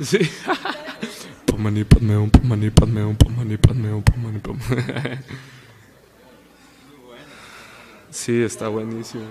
Sí. Sí, está buenísimo.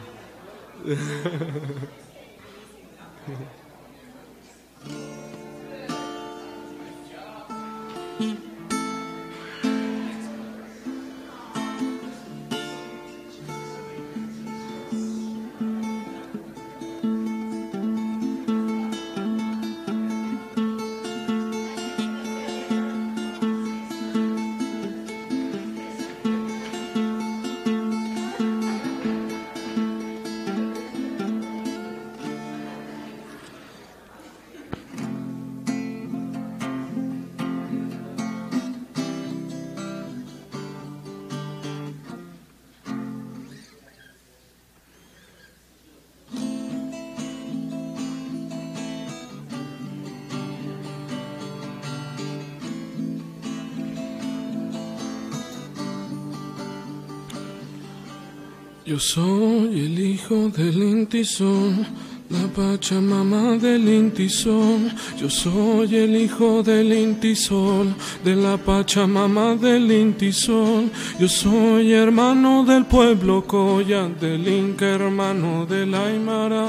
Yo soy el hijo del Intisol, la Pachamama del Intisol. Yo soy el hijo del Intisol, de la Pachamama del Intisol. Yo soy hermano del pueblo Coya, del Inca, hermano del Aymara.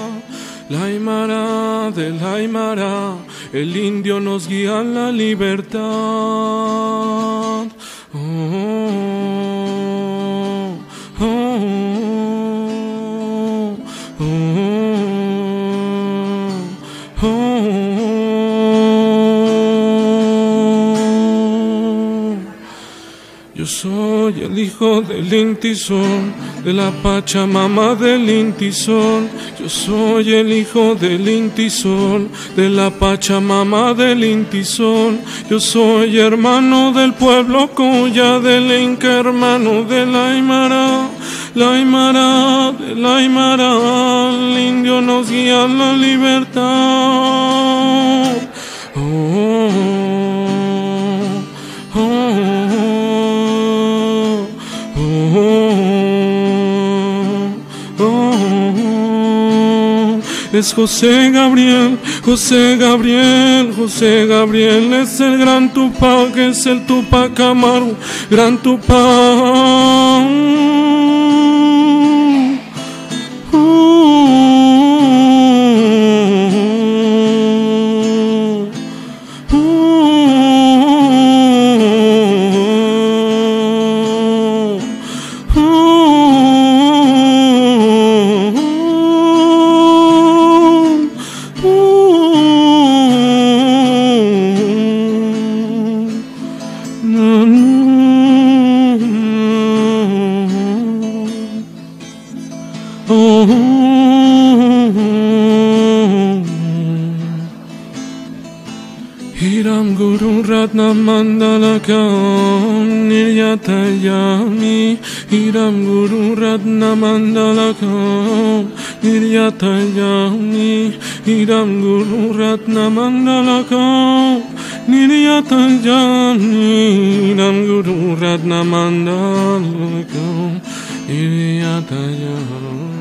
La Aymara, del Aymara, el indio nos guía a la libertad. Oh, oh, oh. Yo soy el hijo del Intisol, de la Pachamama del Intisol. Yo soy el hijo del Intisol, de la Pachamama del Intisol. Yo soy hermano del pueblo Coya, del Inca, hermano del Aymara. La Aymara, del Aymara, el indio nos guía a la libertad. Oh, oh, oh. Es José Gabriel, José Gabriel, José Gabriel, es el gran Tupac, es el Tupac Amaru, gran Tupac. Niram Guru Ratna Mandalakam Niryatayami Niram Guru Ratna Mandalakam Niryatayami Niram Guru Ratna Mandalakam Niryatayami Niram Guru Ratna Mandalakam Niryatayami.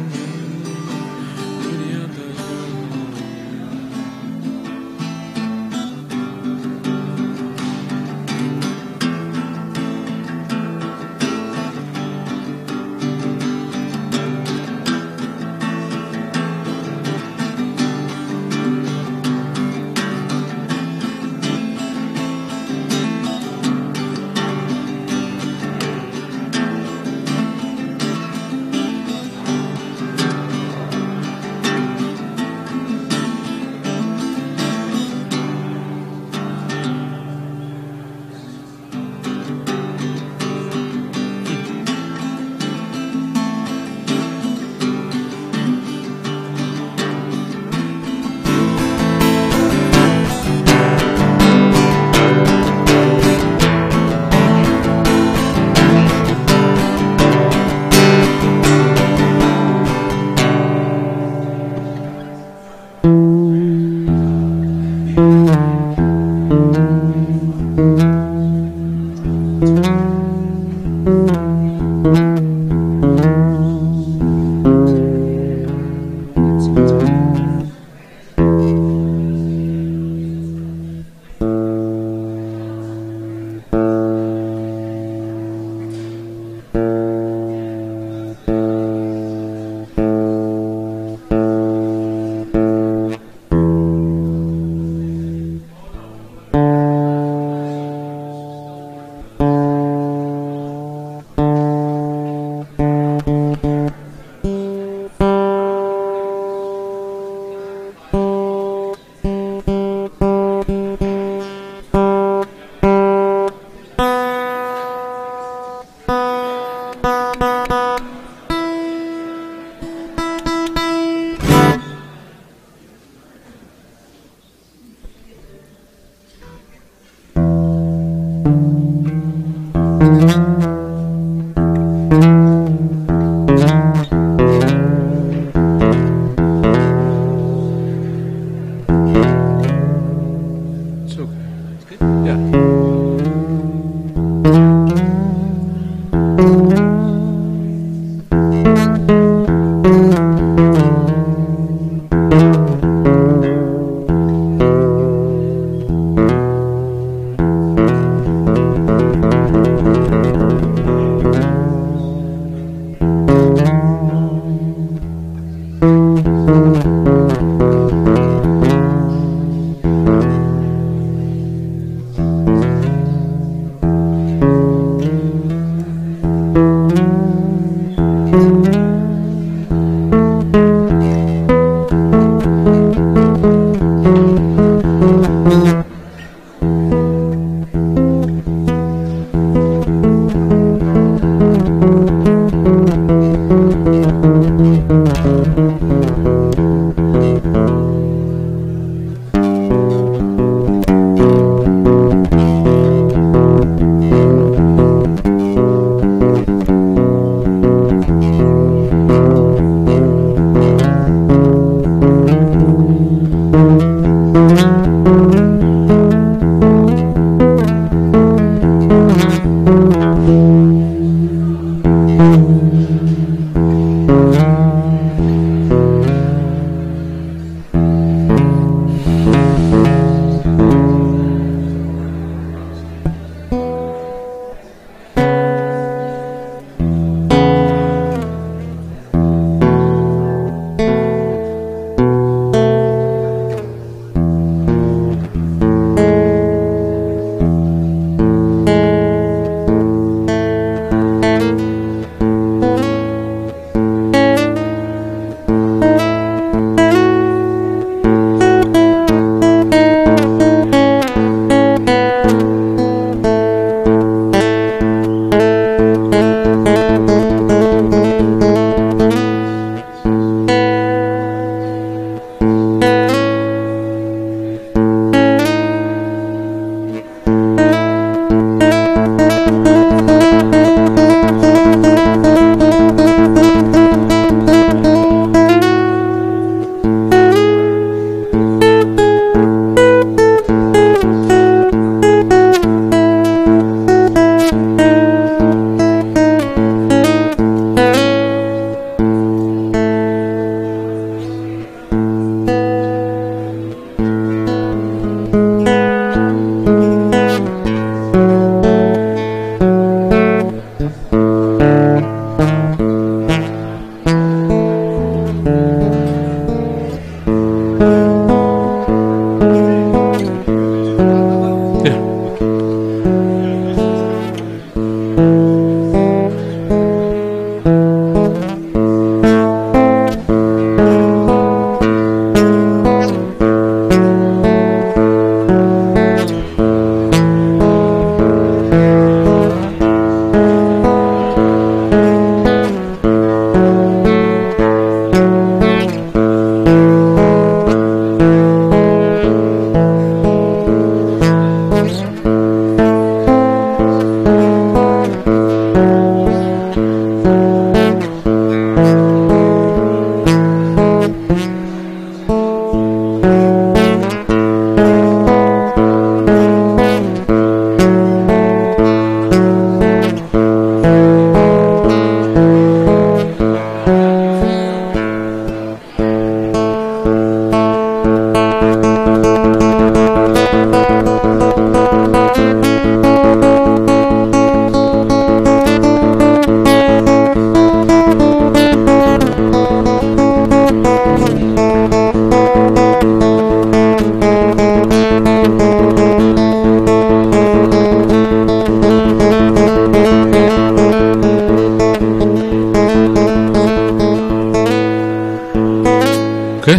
¿Qué?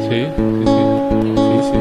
Sí, sí, sí, sí, sí.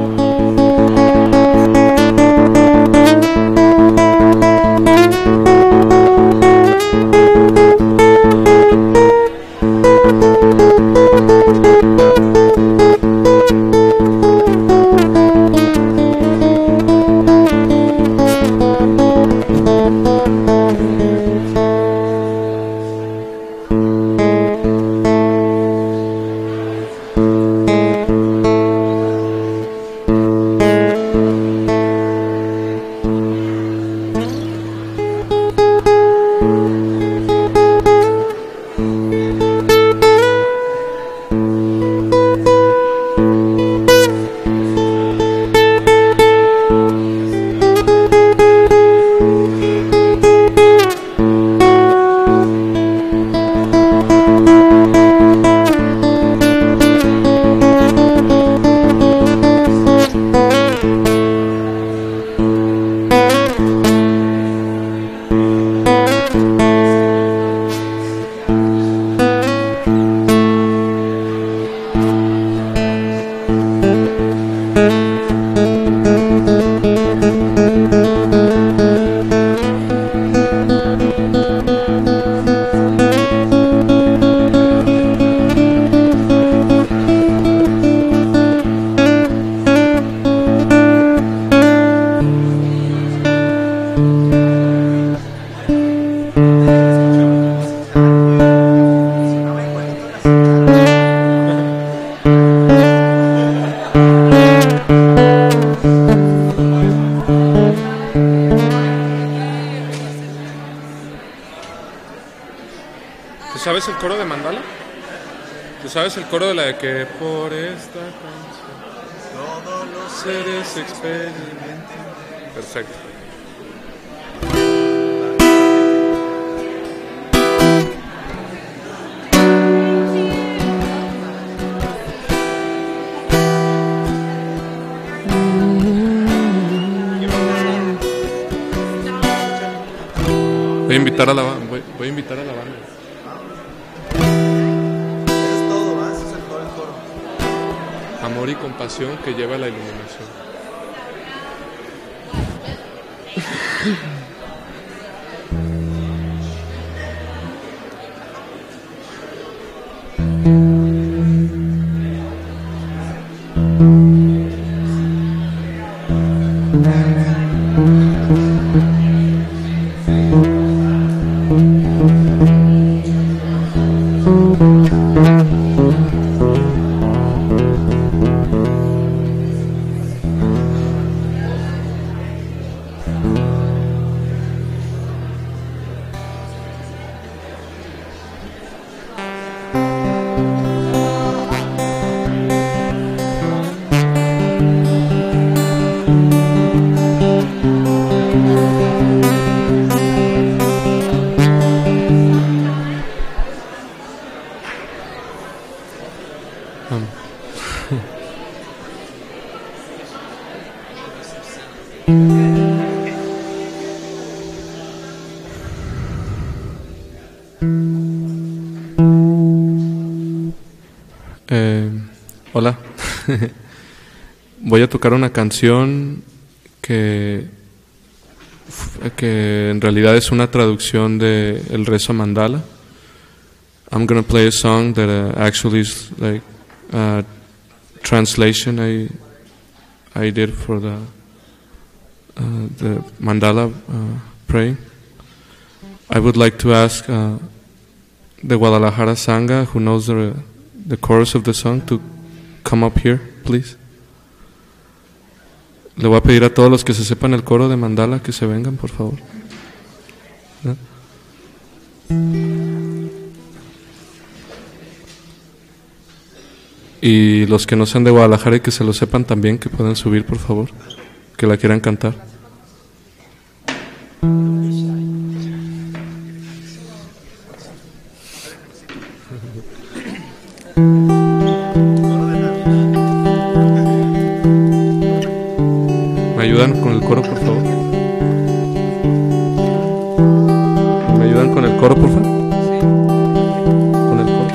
¿Sabes el coro de Mandala? ¿Tú sabes el coro de la de que por esta canción todos los seres experimenten? Perfecto. Voy a invitar a la banda. Voy a invitar a la banda. Amor y compasión que lleva a la iluminación. Hola. Voy a tocar una canción que en realidad es una traducción de el rezo mandala. I'm going to play a song that actually is like a translation I did for the mandala praying. I would like to ask the Guadalajara Sangha, who knows the chorus of the song, to come up here, please. Le voy a pedir a todos los que se sepan el coro de mandala que se vengan, por favor. ¿No? Y los que no sean de Guadalajara y que se lo sepan también, que puedan subir, por favor, que la quieran cantar. ¿Me ayudan con el coro, por favor? ¿Me ayudan con el coro, por favor? ¿Con el coro?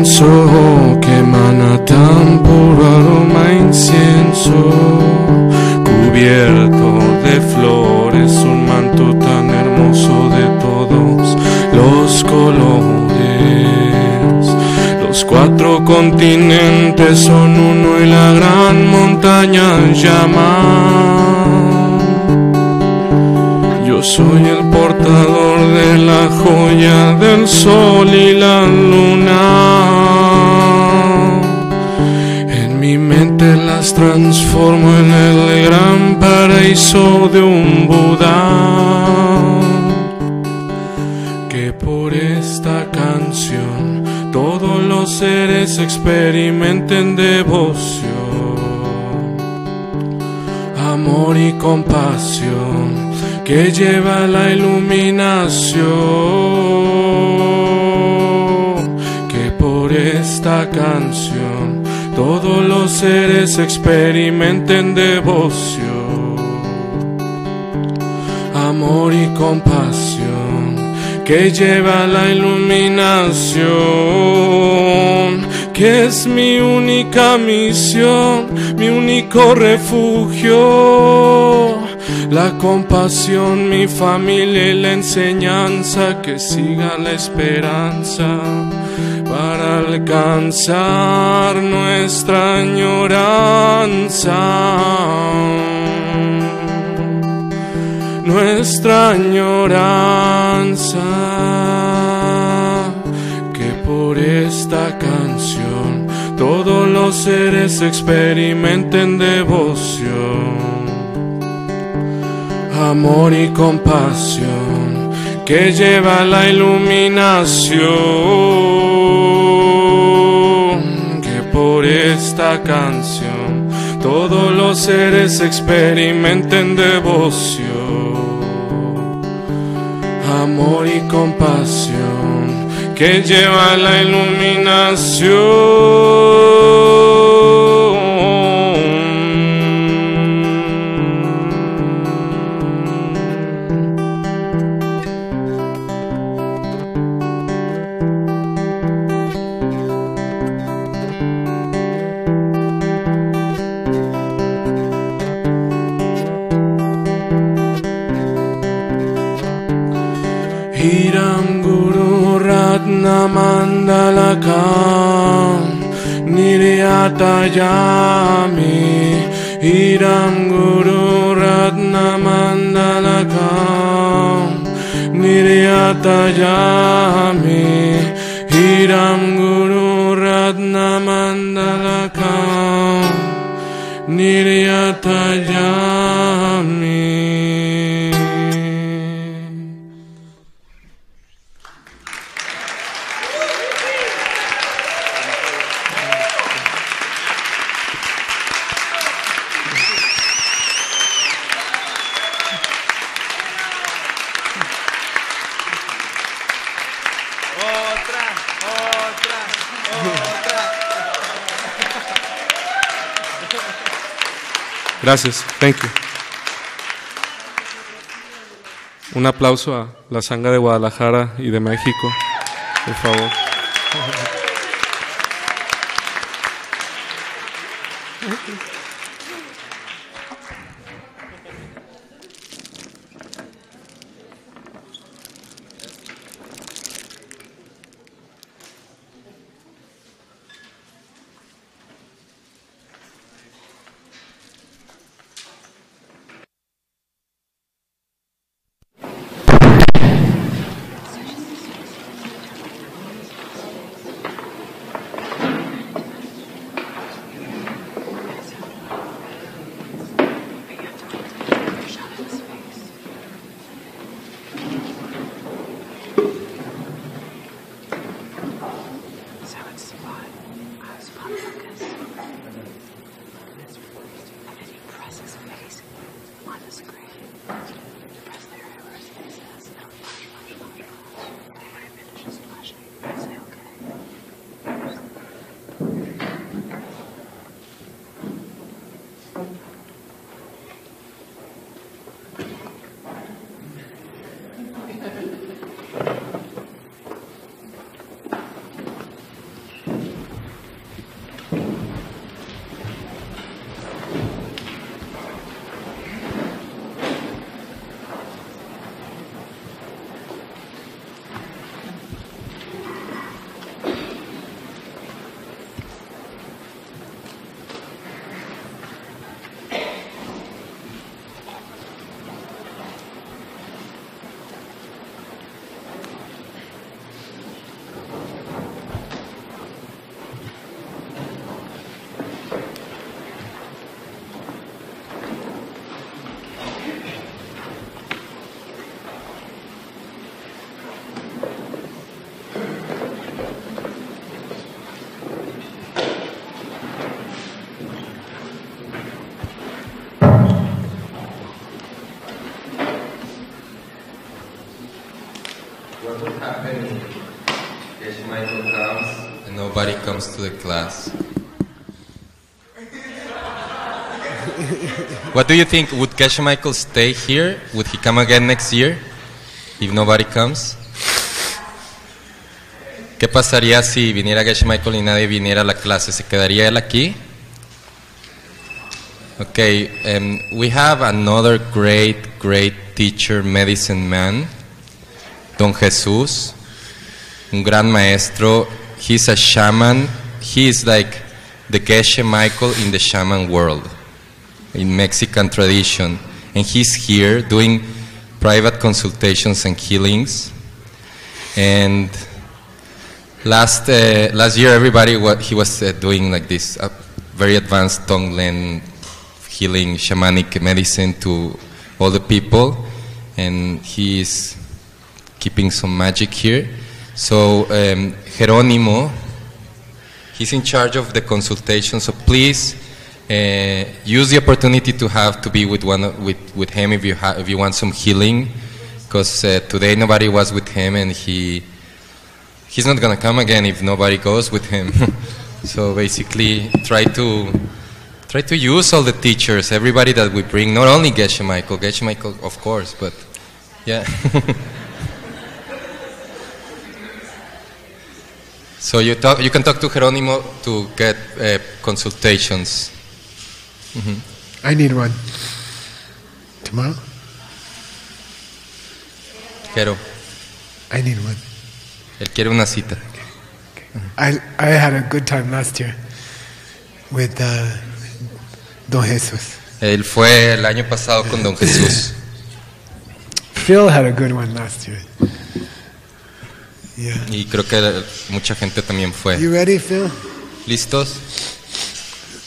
incienso que emana tan puro aroma a incienso, cubierto de flores, un manto tan hermoso de todos los colores. Los 4 continentes son uno y la gran montaña llama. Yo soy el portador de la joya del sol y la luna. En mi mente las transformo en el gran paraíso de un Buda. Que por esta canción todos los seres experimenten devoción, amor y compasión, que lleva la iluminación. Que por esta canción todos los seres experimenten devoción, amor y compasión, que lleva la iluminación. Que es mi única misión, mi único refugio, la compasión, mi familia y la enseñanza. Que siga la esperanza para alcanzar nuestra añoranza, nuestra añoranza. Que por esta canción todos los seres experimenten devoción, amor y compasión, que lleva la iluminación. Que por esta canción todos los seres experimenten devoción, amor y compasión, que lleva la iluminación. Hiram Guru Ratna Mandalakam Niryatayami. Hiram Guru Ratna Mandalakam Niryatayami. Hiram Guru Ratna Mandalakam Niryatayami. Gracias, thank you. Un aplauso a la sangha de Guadalajara y de México, por favor. what would happen if Geshe Michael comes and nobody comes to the class? What do you think? Would Geshe Michael stay here? Would he come again next year if nobody comes? ¿Qué pasaría si viniera Geshe Michael y nadie viniera a la clase? ¿Se quedaría él aquí? Okay, we have another great teacher, medicine man, Don Jesús, un gran maestro. He's a shaman. He is like the Geshe Michael in the shaman world, in Mexican tradition. And he's here doing private consultations and healings. And last year, everybody he was doing like this very advanced Tonglen healing shamanic medicine to all the people, and he is keeping some magic here. So Jerónimo, he's in charge of the consultation. So please use the opportunity to be with him if you want some healing, because today nobody was with him, and he's not gonna come again if nobody goes with him. So basically, try to use all the teachers, everybody that we bring, not only Geshe Michael, of course, but yeah. So you can talk to Jerónimo to get consultations. Mm-hmm. I need one. Tomorrow? Jero. I need one. Él quiere una cita. Okay. I had a good time last year with Don Jesús. Él fue el año pasado con Don Jesús. Phil had a good one last year. Yeah. Y creo que mucha gente también fue. You ready, Phil? ¿Listos?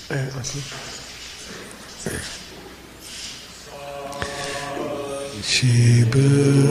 Okay. Shibuki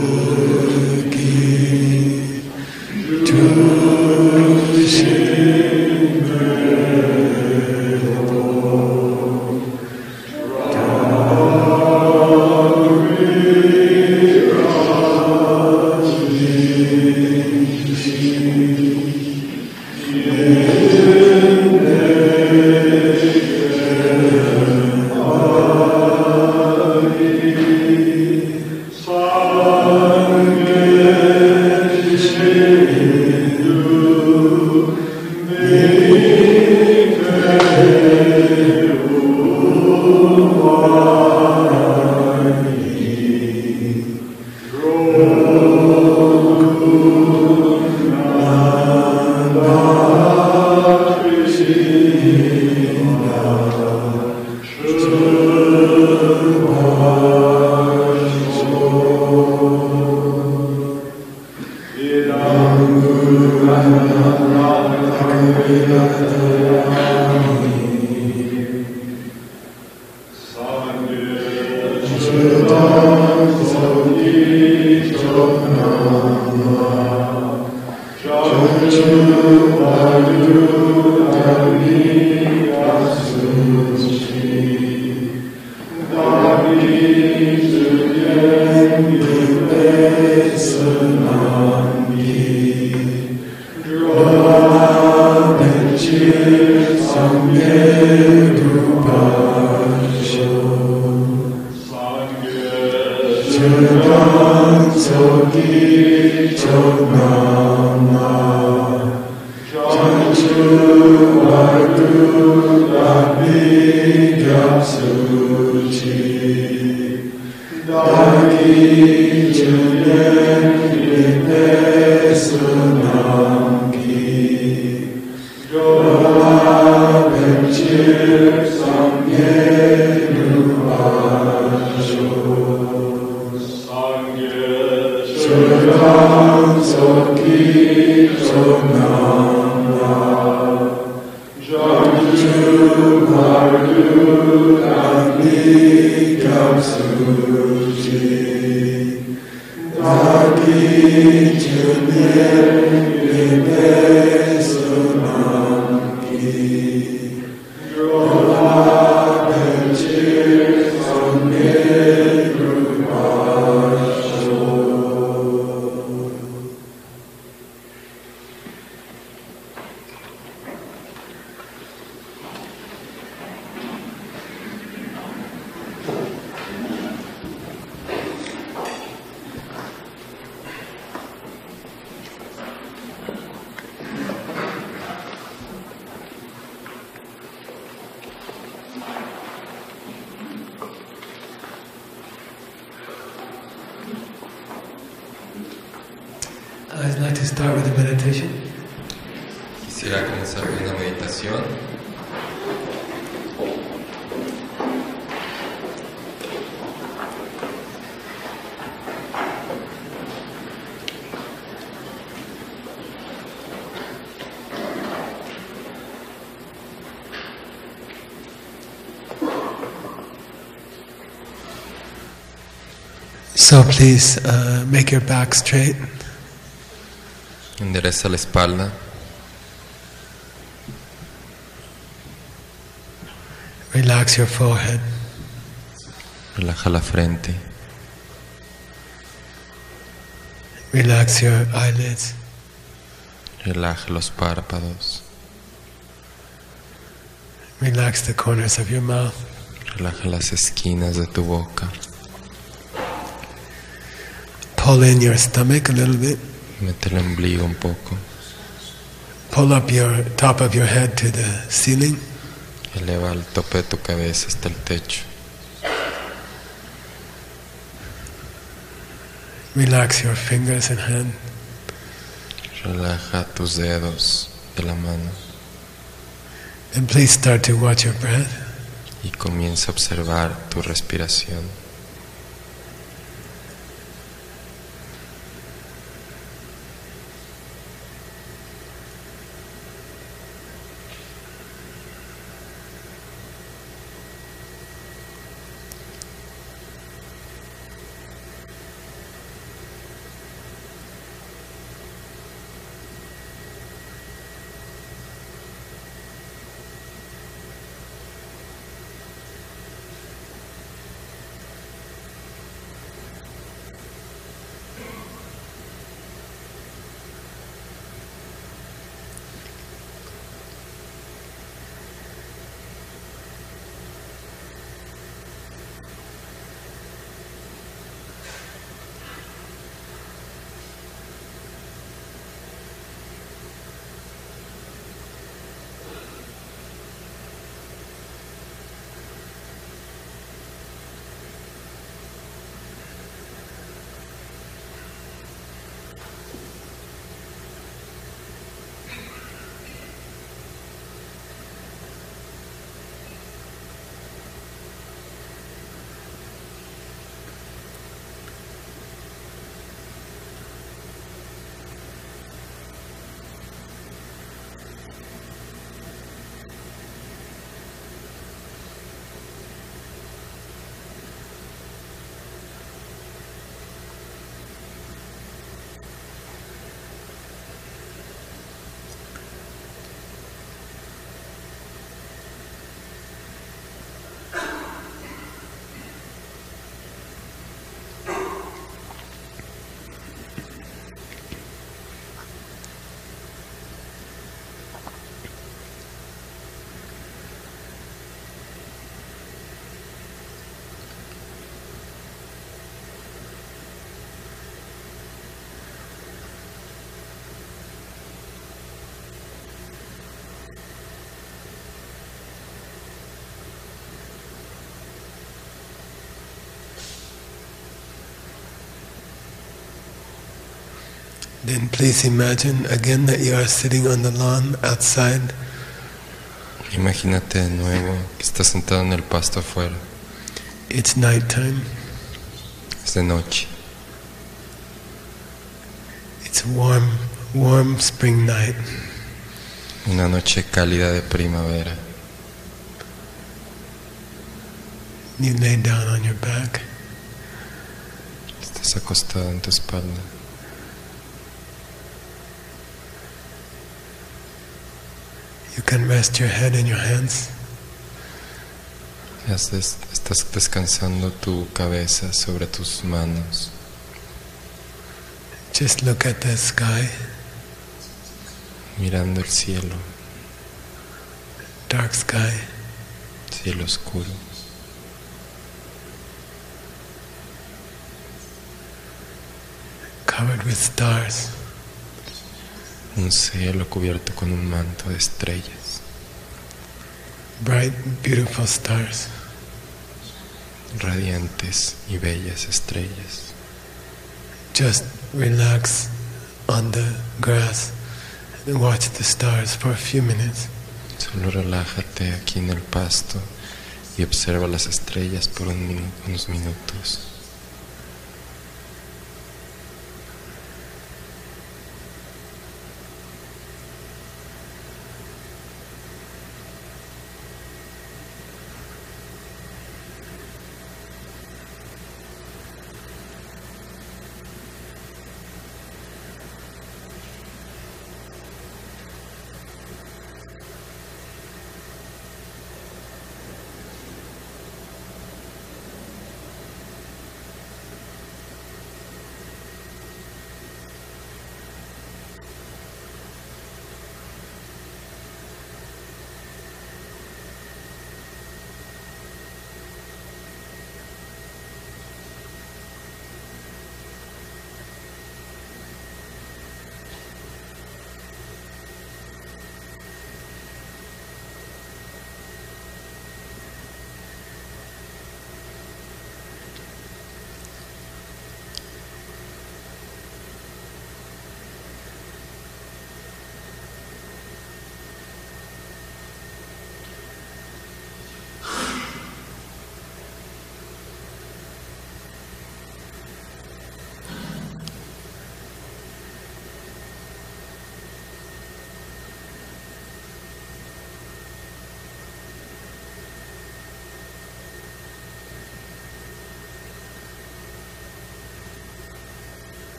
I'd like to start with a meditation. Quisiera comenzar con una meditación. So please make your back straight. Endereza la espalda. Relax your forehead. Relaja la frente. Relax your eyelids. Relaja los párpados. Relax the corners of your mouth. Relaja las esquinas de tu boca. Pull in your stomach a little bit. Mete el ombligo un poco. Pull up your top of your head to the ceiling. Eleva el tope de tu cabeza hasta el techo. Relax your fingers and hand. Relaja tus dedos de la mano. And please start to watch your breath. Y comienza a observar tu respiración. Then please imagine again that you are sitting on the lawn outside. Imagínate de nuevo que estás sentado en el pasto afuera. It's nighttime. Es de noche. It's warm, warm spring night. Una noche cálida de primavera. You lay down on your back. Estás acostado en tu espalda. You can rest your head in your hands. Estás descansando tu cabeza sobre tus manos. Just look at the sky. Mirando el cielo. Dark sky. Cielo oscuro. Covered with stars. Un cielo cubierto con un manto de estrellas. Bright, beautiful stars. Radiantes y bellas estrellas. Just relax on the grass and watch the stars for a few minutes. Solo relájate aquí en el pasto y observa las estrellas por unos minutos.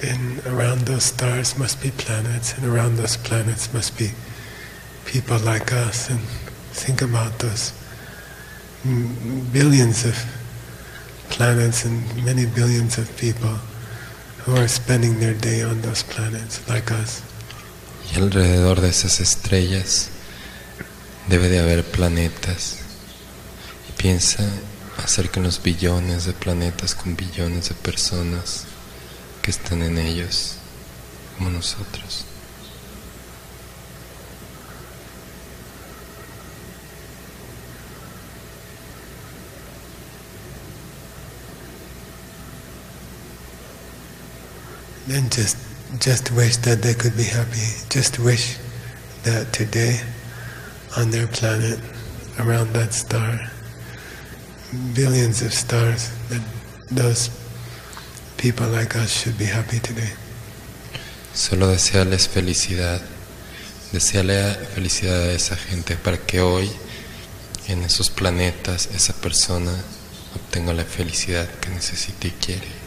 And around those stars must be planets, and around those planets must be people like us. And think about those billions of planets and many billions of people who are spending their day on those planets like us. Y alrededor de esas estrellas debe de haber planetas. Y piensa acerca de los billones de planetas con billones de personas que están en ellos, como nosotros. Then just wish that they could be happy. Just wish that today, on their planet, around that star, billions of stars, that those people like us should be happy today. Solo desearles felicidad. Desearle felicidad a esa gente para que hoy, en esos planetas, esa persona obtenga la felicidad que necesita y quiere.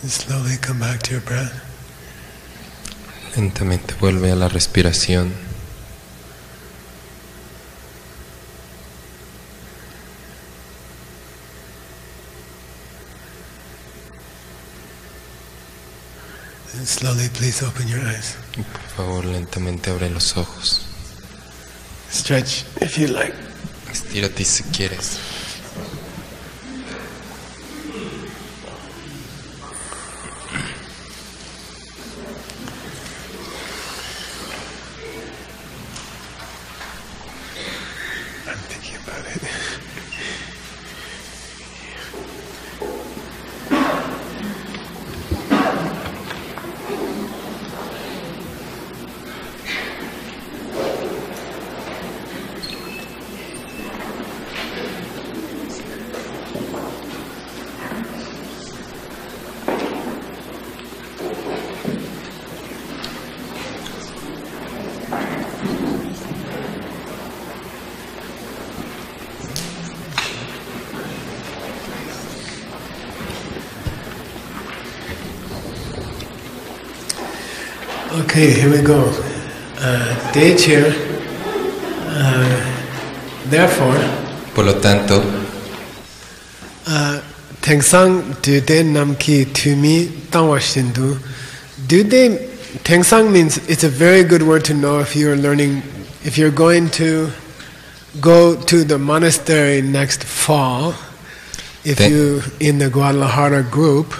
And slowly come back to your breath. Lentamente vuelve a la respiración. And slowly please open your eyes. Y por favor, lentamente abre los ojos. Stretch if you like. Estírate si quieres. I'm thinking about it. Okay, here we go. Day chair. Therefore, Por lo tanto, Tengsang do de namki to me tangwa shindu. Do de Tengsang means it's a very good word to know if you're learning, if you're going to go to the monastery next fall. If you in the Guadalajara group.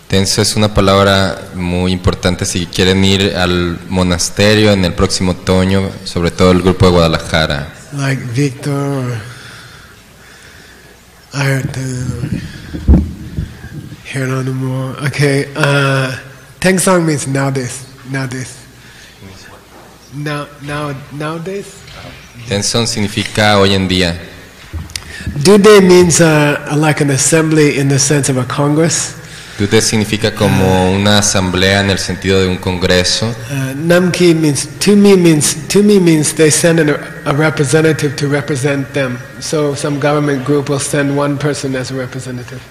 tenso es una palabra muy importante si quieren ir al monasterio en el próximo otoño, sobre todo el grupo de Guadalajara. Like Victor or Ayrton, Geronimo. Okay, Tengsang means nowadays. Nowadays? Tenson significa hoy en día. Dude means like an assembly in the sense of a congress. Dute significa como una asamblea en el sentido de un congreso. Namki means to me means they send a representative to represent them. So some government group will send one person as a representative.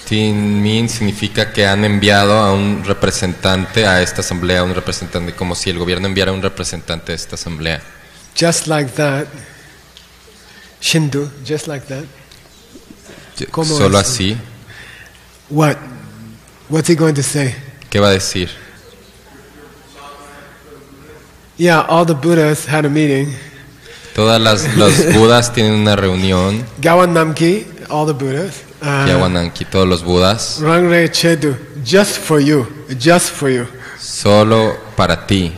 Tinmin significa que han enviado a un representante a esta asamblea, un representante, como si el gobierno enviara un representante a esta asamblea. Just like that. Shindu, just like that. Solo así. What? What's he going to say? ¿Qué va a decir? Yeah, all the Buddhas had a meeting. Los Budas tienen una reunión. Gawan Namki, all the Buddhas. Yawananki, todos los Budas. Rangre Chedu, just for you. Solo para ti.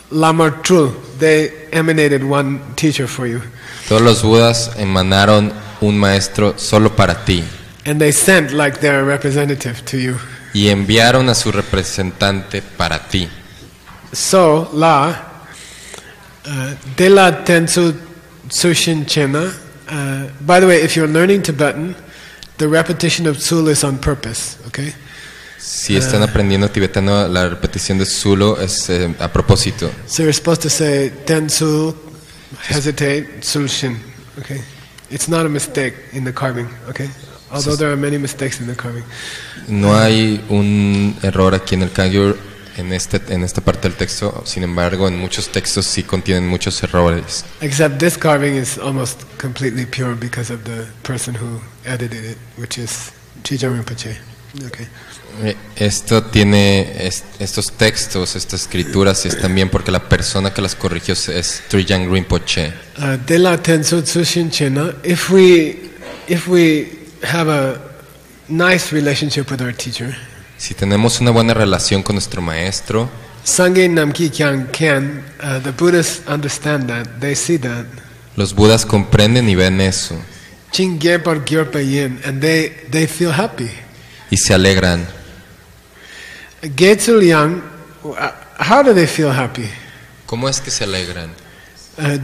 Lama Trul, they emanated one teacher for you. Todos los Budas emanaron un maestro solo para ti. And they sent like their representative to you. Y enviaron a su representante para ti. So, de la tensu tsushin chena. By the way, if you're learning Tibetan, the repetition of tsul is on purpose, okay? Si están aprendiendo tibetano, la repetición de Zulu es a propósito. So you're supposed to say tensu, hesitate, tsulshin, okay? It's not a mistake in the carving, okay? Although there are many mistakes in the carving. No hay un error aquí en el Kangyur en esta parte del texto. Sin embargo, en muchos textos sí contienen muchos errores. Except this carving is almost completely pure because of the person who edited it, which is Chijang Rinpoche. Okay. Esto tiene estos textos, estas escrituras, están bien porque la persona que las corrigió es Trijang Rinpoche. De la tensu tsushin chena. If we have a nice relationship with our teacher, si tenemos una buena relación con nuestro maestro, Sangye Namki Kyang Ken, the Buddhists understand that, they see that. Los Budas comprenden y ven eso. Ching Gyerpar Gyerpa Yin, and they feel happy. Y se alegran. Getsul Yang, how do they feel happy? ¿Cómo es que se alegran?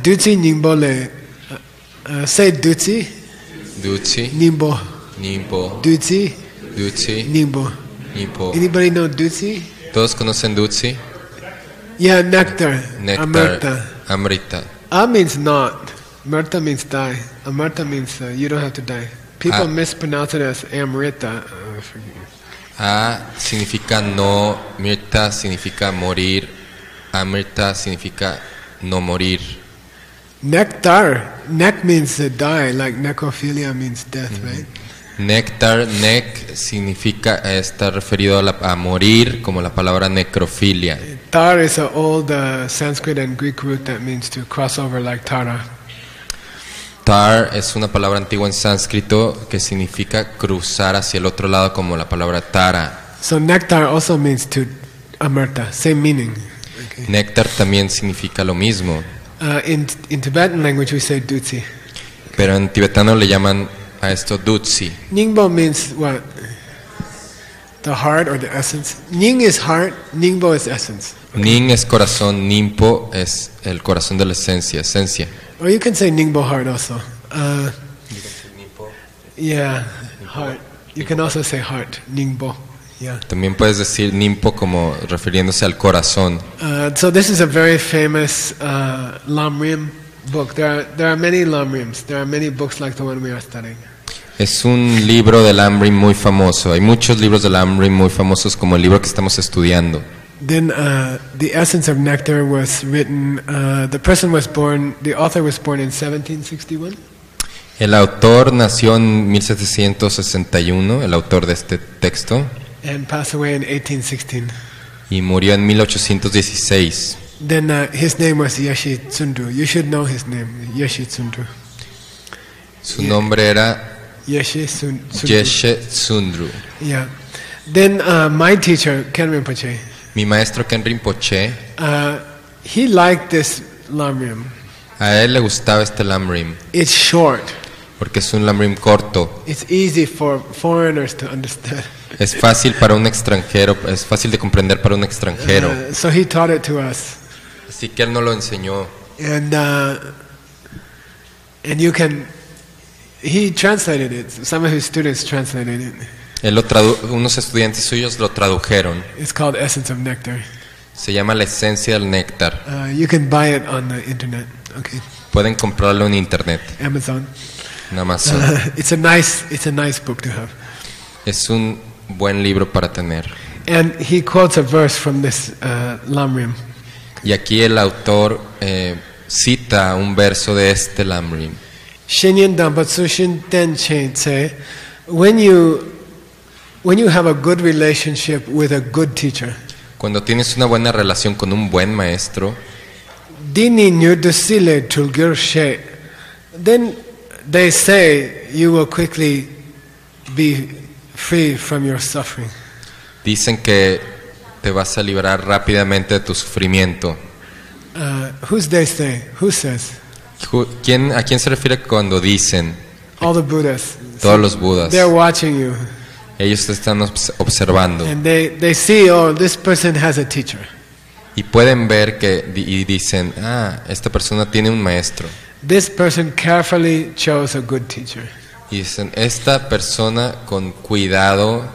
Dutsi Nimbole, say Dutsi. Dutsi. Nimbo. Nimbo. Dutsi. Dutsi. Nimbo. Nimbo. Anybody know Dutsi? ¿Todos conocen Dutsi? Yeah, nectar. Nectar. Amrita. Amrita. A means not. Mrta means die. Amarta means you don't have to die. People mispronounce it as Amrita. A significa no, mirta significa morir, amirta significa no morir. Nectar, nec means to die, like necrophilia means death, right? Néctar, nec significa, está referido a morir, como la palabra necrofilia. Tar is an old Sanskrit and Greek root that means to cross over like Tara. Tar es una palabra antigua en sánscrito que significa cruzar hacia el otro lado, como la palabra tara. So nectar also means to amarta, same meaning. Okay. Néctar también significa lo mismo. In Tibetan language we say dutsi. Pero en tibetano le llaman a esto dutsi. Ningbo means what? The heart or the essence. Ning is heart, Ningbo is essence. Okay. Ning es corazón, Nimpo es el corazón de la esencia. Or you can say Ningbo heart also. Yeah, heart. You can also say heart, Ningbo. Yeah. También puedes decir Nimpo como refiriéndose al corazón. So this is a very famous Lamrim book. There are many Lamrims. There are many books like the one we are studying. Es un libro del Lamrim muy famoso. Hay muchos libros del Lamrim muy famosos como el libro que estamos estudiando. Then the essence of nectar was written. The author was born in 1761. El autor nació en 1761, el autor de este texto. And passed away in 1816. Y murió en 1816. Then his name was Geshe Tsundru. You should know his name, Geshe Tsundru. Su nombre era Geshe Tsundru. Geshe Tsundru. Yeah. Then my teacher, Ken Rinpoche. Mi maestro Ken Rinpoche. He liked this Lamrim. A él le gustaba este Lamrim. It's short. Porque es un Lamrim corto. It's easy for foreigners to understand. Es fácil para un extranjero, es fácil de comprender para un extranjero. So he taught it to us. Así que él nos lo enseñó. And he translated it. Some of his students translated it. Unos estudiantes suyos lo tradujeron. It's called Essence of Nectar. Se llama La esencia del néctar. You can buy it on the internet. Okay. Pueden comprarlo en internet. Amazon. En Amazon. It's a nice book to have. Es un buen libro para tener. And he quotes a verse from this Lamrim. Y aquí el autor cita un verso de este Lamrim. Shinyan Dampatsushin Tenchen say, when you have a good relationship with a good teacher, cuando tienes una buena relación con un buen maestro, Dini Nyurdusile Tulgir She, then they say you will quickly be free from your suffering. Dicen que te vas a librar rápidamente de tu sufrimiento. Who's they say? Who says? ¿A quién se refiere cuando dicen? All the Buddhas. Todos los Budas. They're watching you. Ellos te están observando. And they see, oh, this person has a teacher. Y pueden ver y dicen, esta persona tiene un maestro. This person carefully chose a good teacher. Y dicen, esta persona con cuidado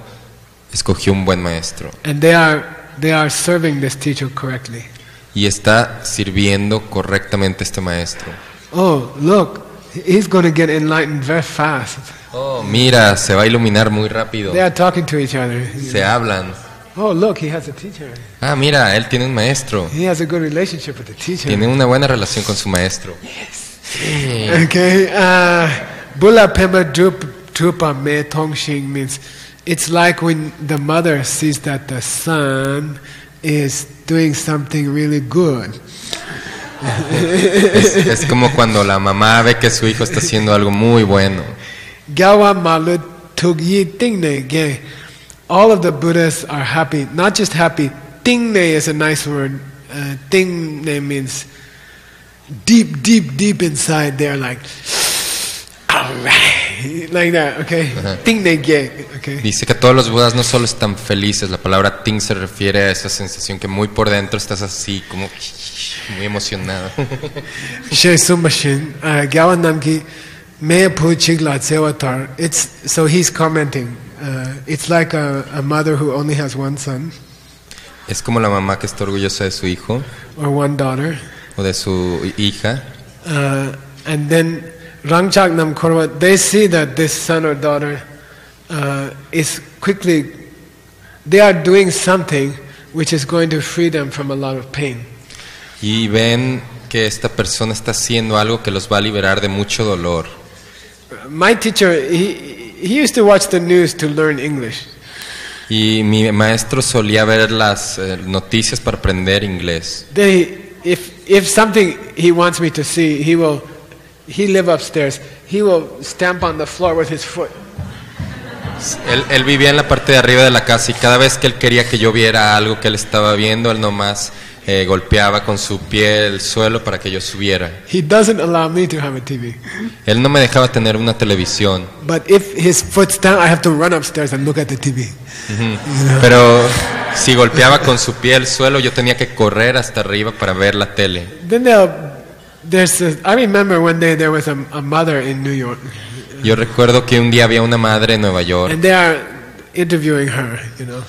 escogió un buen maestro. And they are serving this teacher correctly. Y está sirviendo correctamente este maestro. Oh, look, he's going to get enlightened very fast. Oh, mira, se va a iluminar muy rápido. They are talking to each other. Se hablan. Oh, look, he has a teacher. Mira, él tiene un maestro. He has a good relationship with the teacher. Tiene una buena relación con su maestro. Yes. Sí. Okay. Bula pema drupa me tongxing means it's like when the mother sees that the son is doing something really good. Es como cuando la mamá ve que su hijo está haciendo algo muy bueno. All of the Buddhas are happy, not just happy. Tingne is a nice word. Tingne means deep inside. They're like, all right, like that. Okay. Tingne ge. Okay. Dice que todos los Budas no solo están felices. La palabra ting se refiere a esa sensación que muy por dentro estás así como muy emocionado. So he's commenting. It's like a mother who only has one son. Es como la mamá que está orgullosa de su hijo. Or one daughter. O de su hija. And then Rangchak Nam Korwa, they see that this son or daughter is quickly they are doing something which is going to free them from a lot of pain. Y ven que esta persona está haciendo algo que los va a liberar de mucho dolor. My teacher, he used to watch the news to learn English. Y mi maestro solía ver las noticias para aprender inglés. If something he wants me to see, he live upstairs. He will stamp on the floor with his foot. Él vivía en la parte de arriba de la casa y cada vez que él quería que yo viera algo que él estaba viendo, él nomás golpeaba con su pie el suelo para que yo subiera. He doesn't allow me to have a TV. Él no me dejaba tener una televisión. But if his foot's down, I have to run upstairs and look at the TV. You know? Pero si golpeaba con su pie el suelo, yo tenía que correr hasta arriba para ver la tele. Then I remember one day there was a mother in New York. Yo recuerdo que un día había una madre en Nueva York. And they are interviewing her, you know.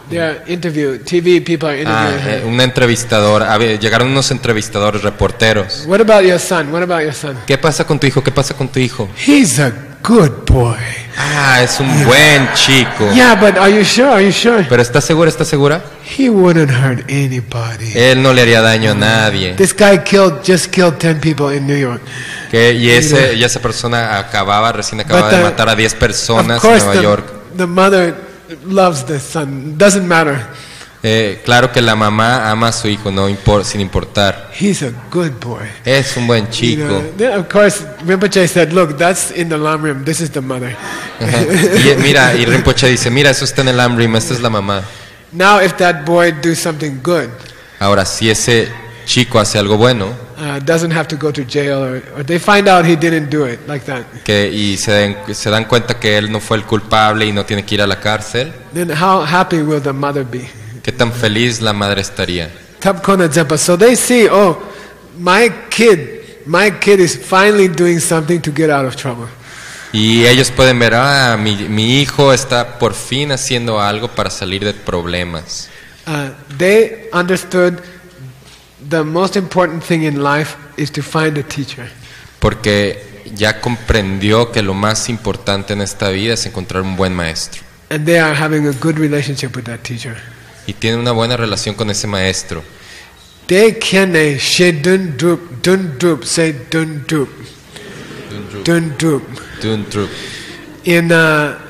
They are TV people are interviewing her. Un entrevistador, llegaron unos entrevistadores, reporteros. What about your son? What about your son? ¿Qué pasa con tu hijo? ¿Qué pasa con tu hijo? He's a good boy. Es un buen chico. Yeah, but are you sure? Are you sure? Pero ¿estás segura? ¿Estás segura? He wouldn't hurt anybody. Él no le haría daño a nadie. This guy just killed 10 people in New York. Y esa persona recién acababa de matar a 10 personas en Nueva York. The mother loves the son. Doesn't matter. Claro que la mamá ama a su hijo, sin importar. He's a good boy. Es un buen chico. You know, of course, Rinpoche said, "Look, that's in the Lamrim. This is the mother." y Rinpoche dice, mira, eso está en el Lamrim, esta es la mamá. Now, if that boy do something good, ahora si ese chico hace algo bueno, doesn't have to go to jail, or they find out he didn't do it, like that. Y se dan cuenta que él no fue el culpable y no tiene que ir a la cárcel. Then how happy will the mother be? ¿Qué tan feliz la madre estaría? So they see, oh, my kid is finally doing something to get out of trouble. Y ellos pueden ver, mi hijo está por fin haciendo algo para salir de problemas. They understood the most important thing in life is to find a teacher. Porque ya comprendió que lo más importante en esta vida es encontrar un buen maestro. And they are having a good relationship with that teacher. Y tiene una buena relación con ese maestro. They can say dun drup, say dun drup. Dun drup. Dun drup. In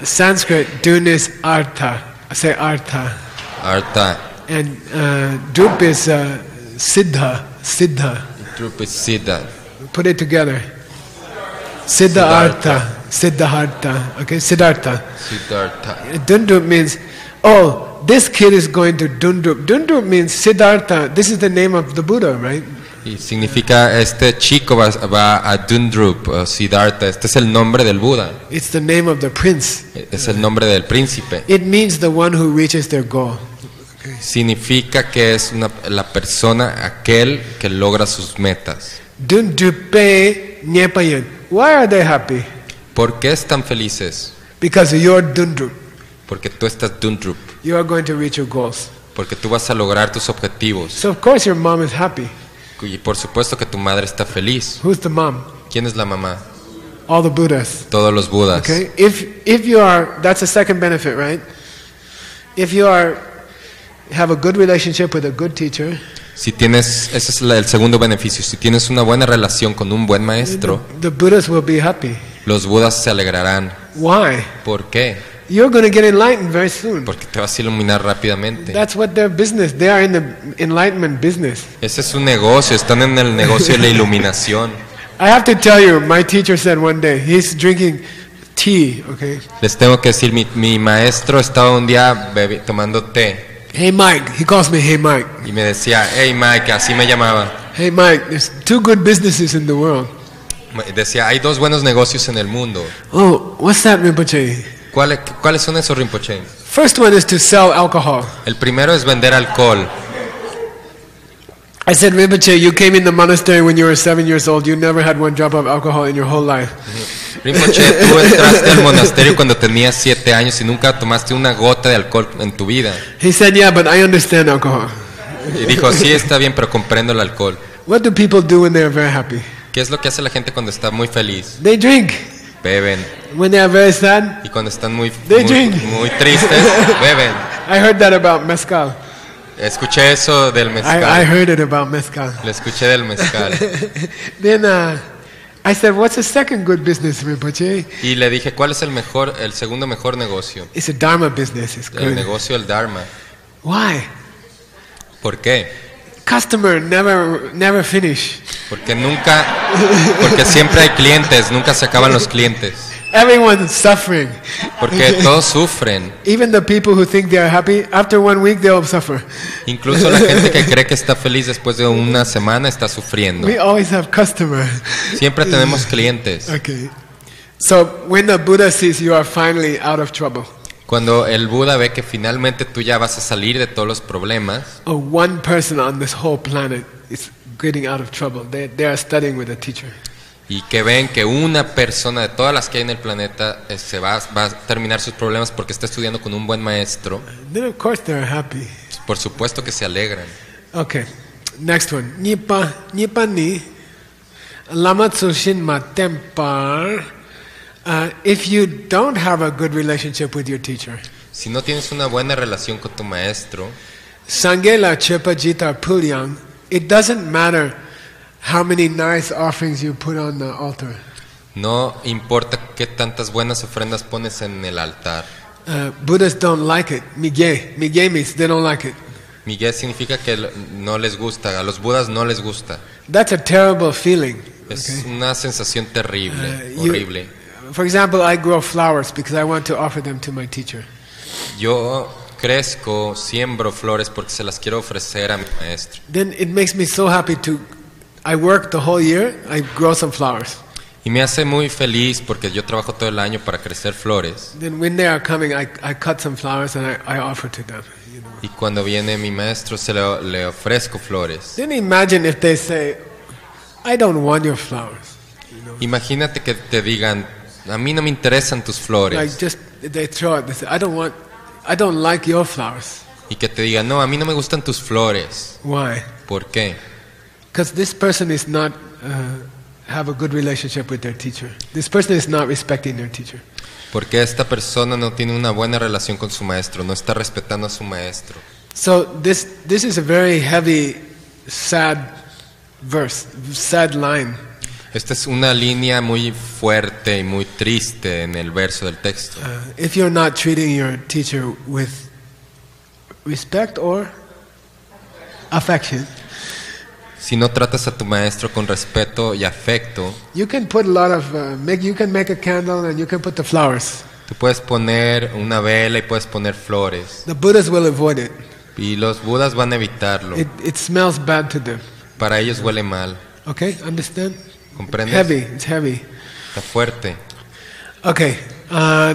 Sanskrit, dun is artha. Say artha. Artha. And drup is siddha. Siddha. Drup is siddha. Put it together. Siddhartha. Siddhartha. Okay, Siddhartha. Siddhartha. Dun drup means, oh, this kid is going to Dundrup. Dundrup means Siddhartha. This is the name of the Buddha, right? Y significa este chico va a Dundrup, Siddhartha. Este es el nombre del Buda. It's the name of the prince. Es el nombre del príncipe. It means the one who reaches their goal. Okay. Significa que es la persona, aquel que logra sus metas. Dundrupe nyepayen. Why are they happy? ¿Por qué están felices? Because you're Dundrup. Porque tú estás Dundrup. You are going to reach your goals. Porque tú vas a lograr tus objetivos. So of course your mom is happy. Y por supuesto que tu madre está feliz. Who's the mom? ¿Quién es la mamá? All the Buddhas. Todos los Budas. Okay. If you are, that's the second benefit, right? If you have a good relationship with a good teacher. Si tienes, ese es el segundo beneficio. Si tienes una buena relación con un buen maestro, the Buddhas will be happy. Los Budas se alegrarán. Why? ¿Por qué? You're going to get enlightened very soon. Porque te vas a iluminar rápidamente. That's what their business. They are in the enlightenment business. Ese es su negocio. Están en el negocio de la iluminación. I have to tell you, my teacher said one day, he's drinking tea, okay? Les tengo que decir, mi maestro estaba un día tomando té. Hey Mike, he calls me Hey Mike. Y me decía, hey Mike, así me llamaba. Hey Mike, there's 2 good businesses in the world. Decía, hay 2 buenos negocios en el mundo. Oh, what's that, Rinpoche? ¿Cuáles son esos, Rinpoche? First one is to sell alcohol. El primero es vender alcohol. I said, Rinpoche, you came in the monastery when you were 7 years old. You never had 1 drop of alcohol in your whole life. Rinpoche, tú entraste al monasterio cuando tenías 7 años y nunca tomaste una gota de alcohol en tu vida. He said, yeah, but I understand alcohol. Y dijo, sí, está bien, pero comprendo el alcohol. What do people do when they are very happy? ¿Qué es lo que hace la gente cuando está muy feliz? They drink. beben. When they are very sad, Y cuando están muy They drink. muy tristes, beben. I heard that about mezcal. Escuché eso del I mezcal. heard it about mezcal. Le escuché del mezcal. Then I said, what's the second good business, Rinpoche? Y le dije, ¿cuál es el segundo mejor negocio? It's a Dharma business. It's El good. negocio del Dharma. Why? ¿Por qué? Customer never finish. Porque siempre hay clientes, nunca se acaban los clientes. Everyone's suffering. Porque todos sufren. Even the people who think they are happy, after 1 week they'll suffer. Incluso la gente que cree que está feliz después de una semana está sufriendo. We always have customers. Siempre tenemos clientes. Okay. So when the Buddha sees you are finally out of trouble, Cuando el Buda ve que finalmente tú ya vas a salir de todos los problemas, or one person on this whole planet is getting out of trouble, they are studying with a teacher. y que ven que una persona de todas las que hay en el planeta se va a terminar sus problemas porque está estudiando con un buen maestro, Then of course they're happy. por supuesto que se alegran. Okay. Next one. Nipa ni lama tsushin ma tempar. If you don't have a good relationship with your teacher, Si no tienes una buena relación con tu maestro, Sangela Chepa Jita Pulyang, it doesn't matter how many nice offerings you put on the altar. no importa qué tantas buenas ofrendas pones en el altar. Buddhists don't like it. Mige means they don't like it. Miguel significa que no les gusta, a los budas no les gusta. That's a terrible feeling. Es una sensación terrible, You- horrible. For example, I grow flowers because I want to offer them to my teacher. Yo crezco, siembro flores porque se las quiero ofrecer a mi maestro. Then it makes me so happy I work the whole year, I grow some flowers. Y me hace muy feliz porque yo trabajo todo el año para crecer flores. Then when they are coming, I cut some flowers and I offer to them. You know. Y cuando viene mi maestro le ofrezco flores. Then imagine if they say, I don't want your flowers. Imagínate que te digan, a mí no me interesan tus Like flores. just, they throw it, they say, I don't like your flowers. Y que te digan, no, a mí no me gustan tus flores. Why? ¿Por qué? Because this person is not have a good relationship with their teacher. This person is not respecting their teacher. Porque esta persona no tiene una buena relación con su maestro, no está respetando a su maestro. So this is a very heavy, sad verse, sad line. Esta es una línea muy fuerte y muy triste en el verso del texto. If you're not treating your teacher with respect or affection, Si no tratas a tu maestro con respeto y afecto, you can put a lot of you can make a candle and you can put the flowers. tú puedes poner una vela y puedes poner flores. The Buddhas will avoid it. Y los budas van a evitarlo. It smells bad to them. Para ellos huele mal. Okay, understand? ¿Comprendes? Heavy. It's heavy. Está fuerte. Okay.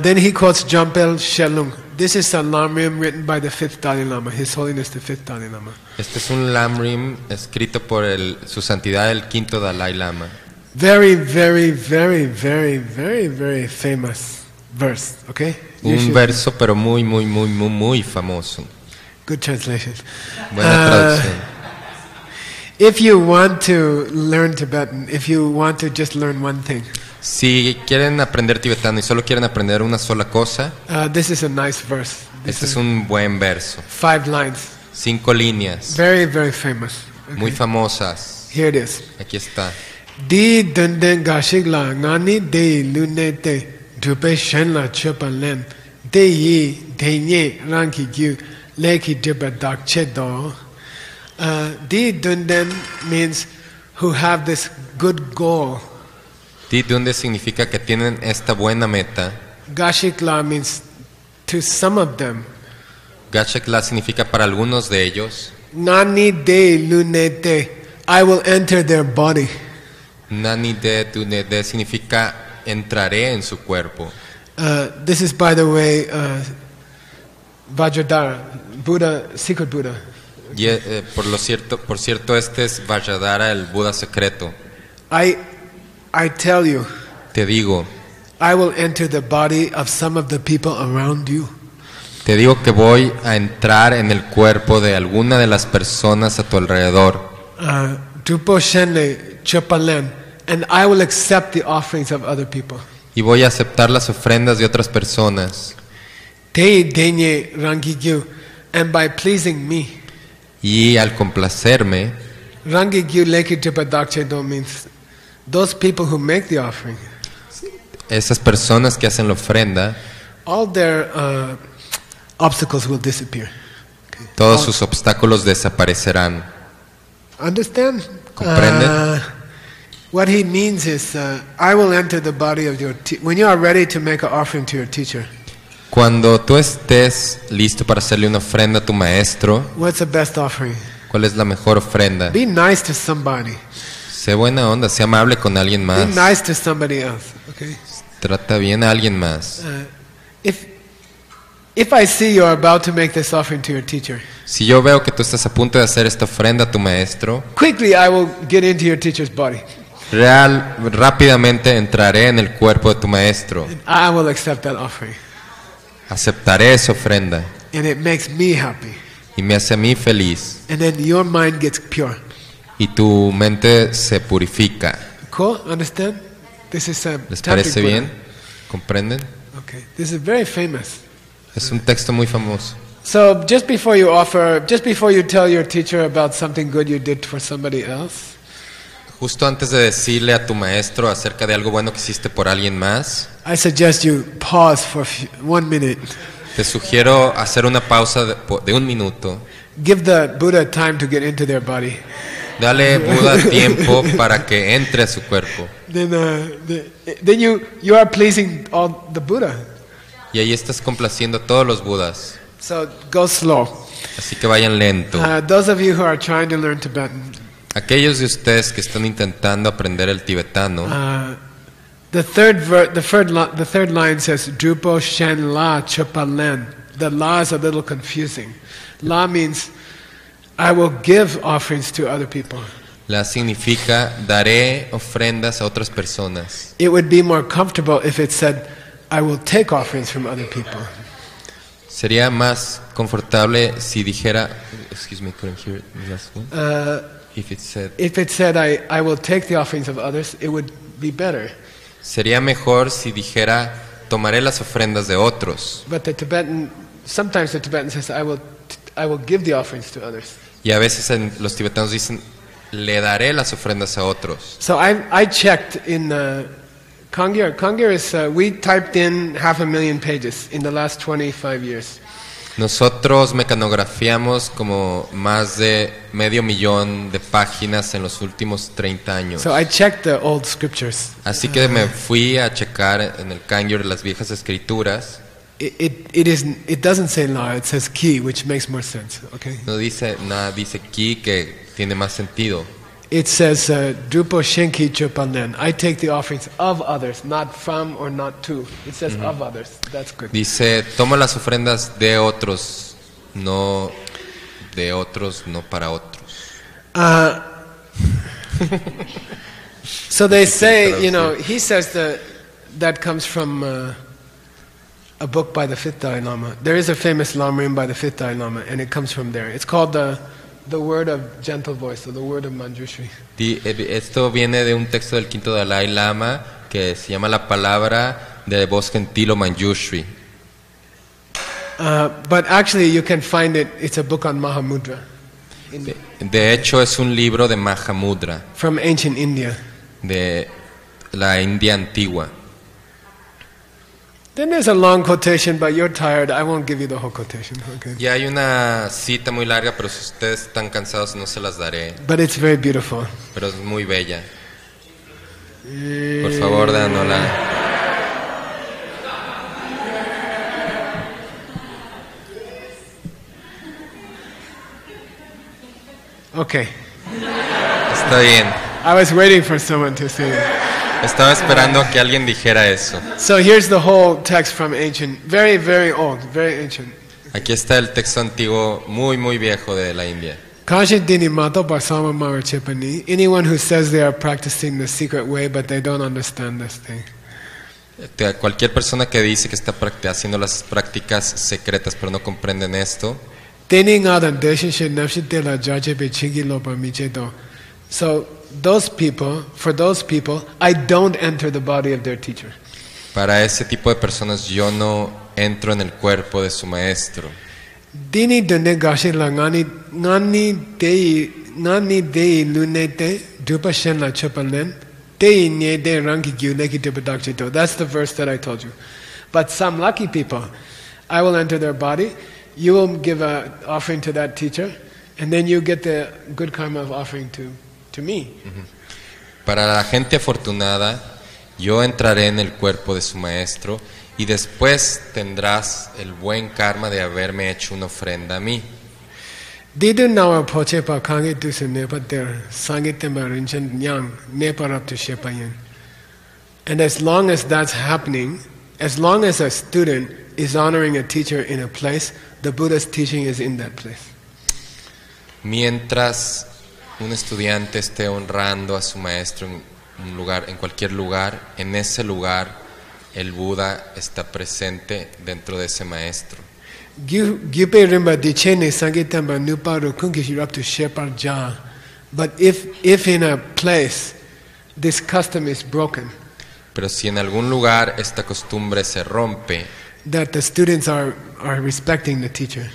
Then he quotes Jampel Shelung. This is a lamrim written by the 5th Dalai Lama, His Holiness the 5th Dalai Lama. Este es un lamrim escrito por su santidad el quinto Dalai Lama. Very, very, very, very, very, very famous verse. Okay. You Un should- verso pero muy, muy, muy, muy, muy famoso. Good translation. Buena traducción. If you want to learn Tibetan, if you want to just learn one thing, Si quieren aprender tibetano y solo quieren aprender una sola cosa, this is a nice verse. This este is es un buen verso. 5 lines. 5 líneas, Very, very famous. Okay. muy famosas. Here it is. Aquí está. Di dunden gashigla ngani de lunete dupe shenla chupalen de yi de nye ranki gyu leki diba dak chedo. Di dunden means who have this good goal. Donde significa que tienen esta buena meta. Gashikla means to some of them. Gachakla significa para algunos de ellos. Nani de lunete, I will enter their body. Nani de Dunede significa entraré en su cuerpo. This is, by the way, Vajradhara, Buddha, secret Buddha. Y por cierto, este es Vajradhara, el Buda secreto. I tell you, Te digo I will enter the body of some of the people around you. que voy a entrar en el cuerpo de alguna de las personas a tu alrededor. Drupo Shenle Chopalen, and I will accept the offerings of other people. y voy a aceptar las ofrendas de otras personas. And by pleasing me, Y al complacerme, means those people who make the offering, esas personas que hacen la ofrenda, all their obstacles will disappear. todos sus obstáculos desaparecerán. Understand? ¿Comprenden? What he means is, I will enter the body of your teacher. When you are ready to make an offering to your teacher, Cuando tú estés listo para hacerle una ofrenda a tu maestro, what's the best offering? ¿cuál es la mejor ofrenda? Be nice to somebody. Sé buena onda, sé amable con alguien Be más. nice to somebody else. Okay. Trata bien a alguien más. If I see you're about to make this offering to your teacher, Si yo veo que tú estás a punto de hacer esta ofrenda a tu maestro, quickly I will get into your teacher's body. rápidamente entraré en el cuerpo de tu maestro. I will accept that offering. Aceptaré esa ofrenda And it makes me happy. y me hace a mí feliz. And then your mind gets pure. Y tu mente se purifica. Cool? Understand? This is a ¿Les tantric parece Buddha. bien? ¿Comprenden? Okay. This is very famous. Es un texto muy famoso. So just before you tell your teacher about something good you did for somebody else, Justo antes de decirle a tu maestro acerca de algo bueno que hiciste por alguien más, I suggest you pause for 1 minute. te sugiero hacer una pausa de 1 minuto. Give the Buddha time to get into their body. Dale Buda tiempo para que entre a su cuerpo. Then you are pleasing all the Buddha. Y ahí estás complaciendo a todos los Budas. So go slow. Así que vayan lento. Those of you who are trying to learn Tibetan, Aquellos de ustedes que están intentando aprender el tibetano, the third line says Drupo Shen La Chupa Len. The La is a little confusing. La means I will give offerings to other people. la significa daré ofrendas a otras personas. It would be more comfortable if it said I will take offerings from other people. Sería más confortable si dijera, excuse me, couldn't hear it, the last one. If it said I will take the offerings of others, it would be better. Sería mejor si dijera tomaré las ofrendas de otros. But sometimes the Tibetan says I will give the offerings to others. Y a veces los tibetanos dicen le daré las ofrendas a otros. So I checked in Kangir. Kangir is we typed in 500,000 pages in the last 25 years. Nosotros mecanografiamos como más de 500,000 de páginas en los últimos 30 años. So I checked the old scriptures. Así que me fui a checar en el Kangir las viejas escrituras. It doesn't say la, it says ki, which makes more sense. Okay. No dice nada, dice ki, que tiene más sentido. It says Drupo Shenki Chupanen. I take the offerings of others, not from or not to. It says of others. That's good. Dice, toma las ofrendas de otros, no de otros, no para otros. So they say, he says that comes from a book by the 5th Dalai Lama. There is a famous Lamrim by the 5th Dalai Lama, and it comes from there. It's called the Word of Gentle Voice, or the Word of Manjushri. Esto viene de un texto del quinto Dalai Lama que se llama La Palabra de Voz Gentil o Manjushri. But actually you can find it, it's a book on Mahamudra. De hecho es un libro de Mahamudra. From ancient India. De la India antigua. Then there's a long quotation, but you're tired. I won't give you the whole quotation. Okay. Y hay una cita muy larga, pero si ustedes están cansados no se las daré. But it's very beautiful. Pero es muy bella. Por favor, dánola. Okay. Está bien. I was waiting for someone to say it. Estaba esperando a que alguien dijera eso. So here's the whole text from ancient, very, very old, very ancient. Aquí está el texto antiguo muy, muy viejo de la India. Anyone who says they are practicing the secret way but they don't understand this thing. Cualquier persona que dice que está haciendo las prácticas secretas pero no comprenden esto. So for those people, I don't enter the body of their teacher. Para ese tipo de personas yo no entro en el cuerpo de su maestro. Dini donde gashi la ngani dei lunete dupa shen la chupalen dei nye de rangi gyuleki dupadakchito. That's the verse that I told you. But some lucky people, I will enter their body, you will give an offering to that teacher, and then you get the good karma of offering to me. Para la gente afortunada, yo entraré en el cuerpo de su maestro y después tendrás el buen karma de haberme hecho una ofrenda a mí. Didu nawa poche pa kangi dusu nepa der sangitemba rinchen yang nepa rap to shepayen. And as long as that's happening, as long as a student is honoring a teacher in a place, the Buddha's teaching is in that place. Mientras un estudiante esté honrando a su maestro en un lugar, en cualquier lugar, en ese lugar el Buda está presente dentro de ese maestro. But if in a place this custom is broken, pero si en algún lugar esta costumbre se rompe, that the students are respecting the teacher,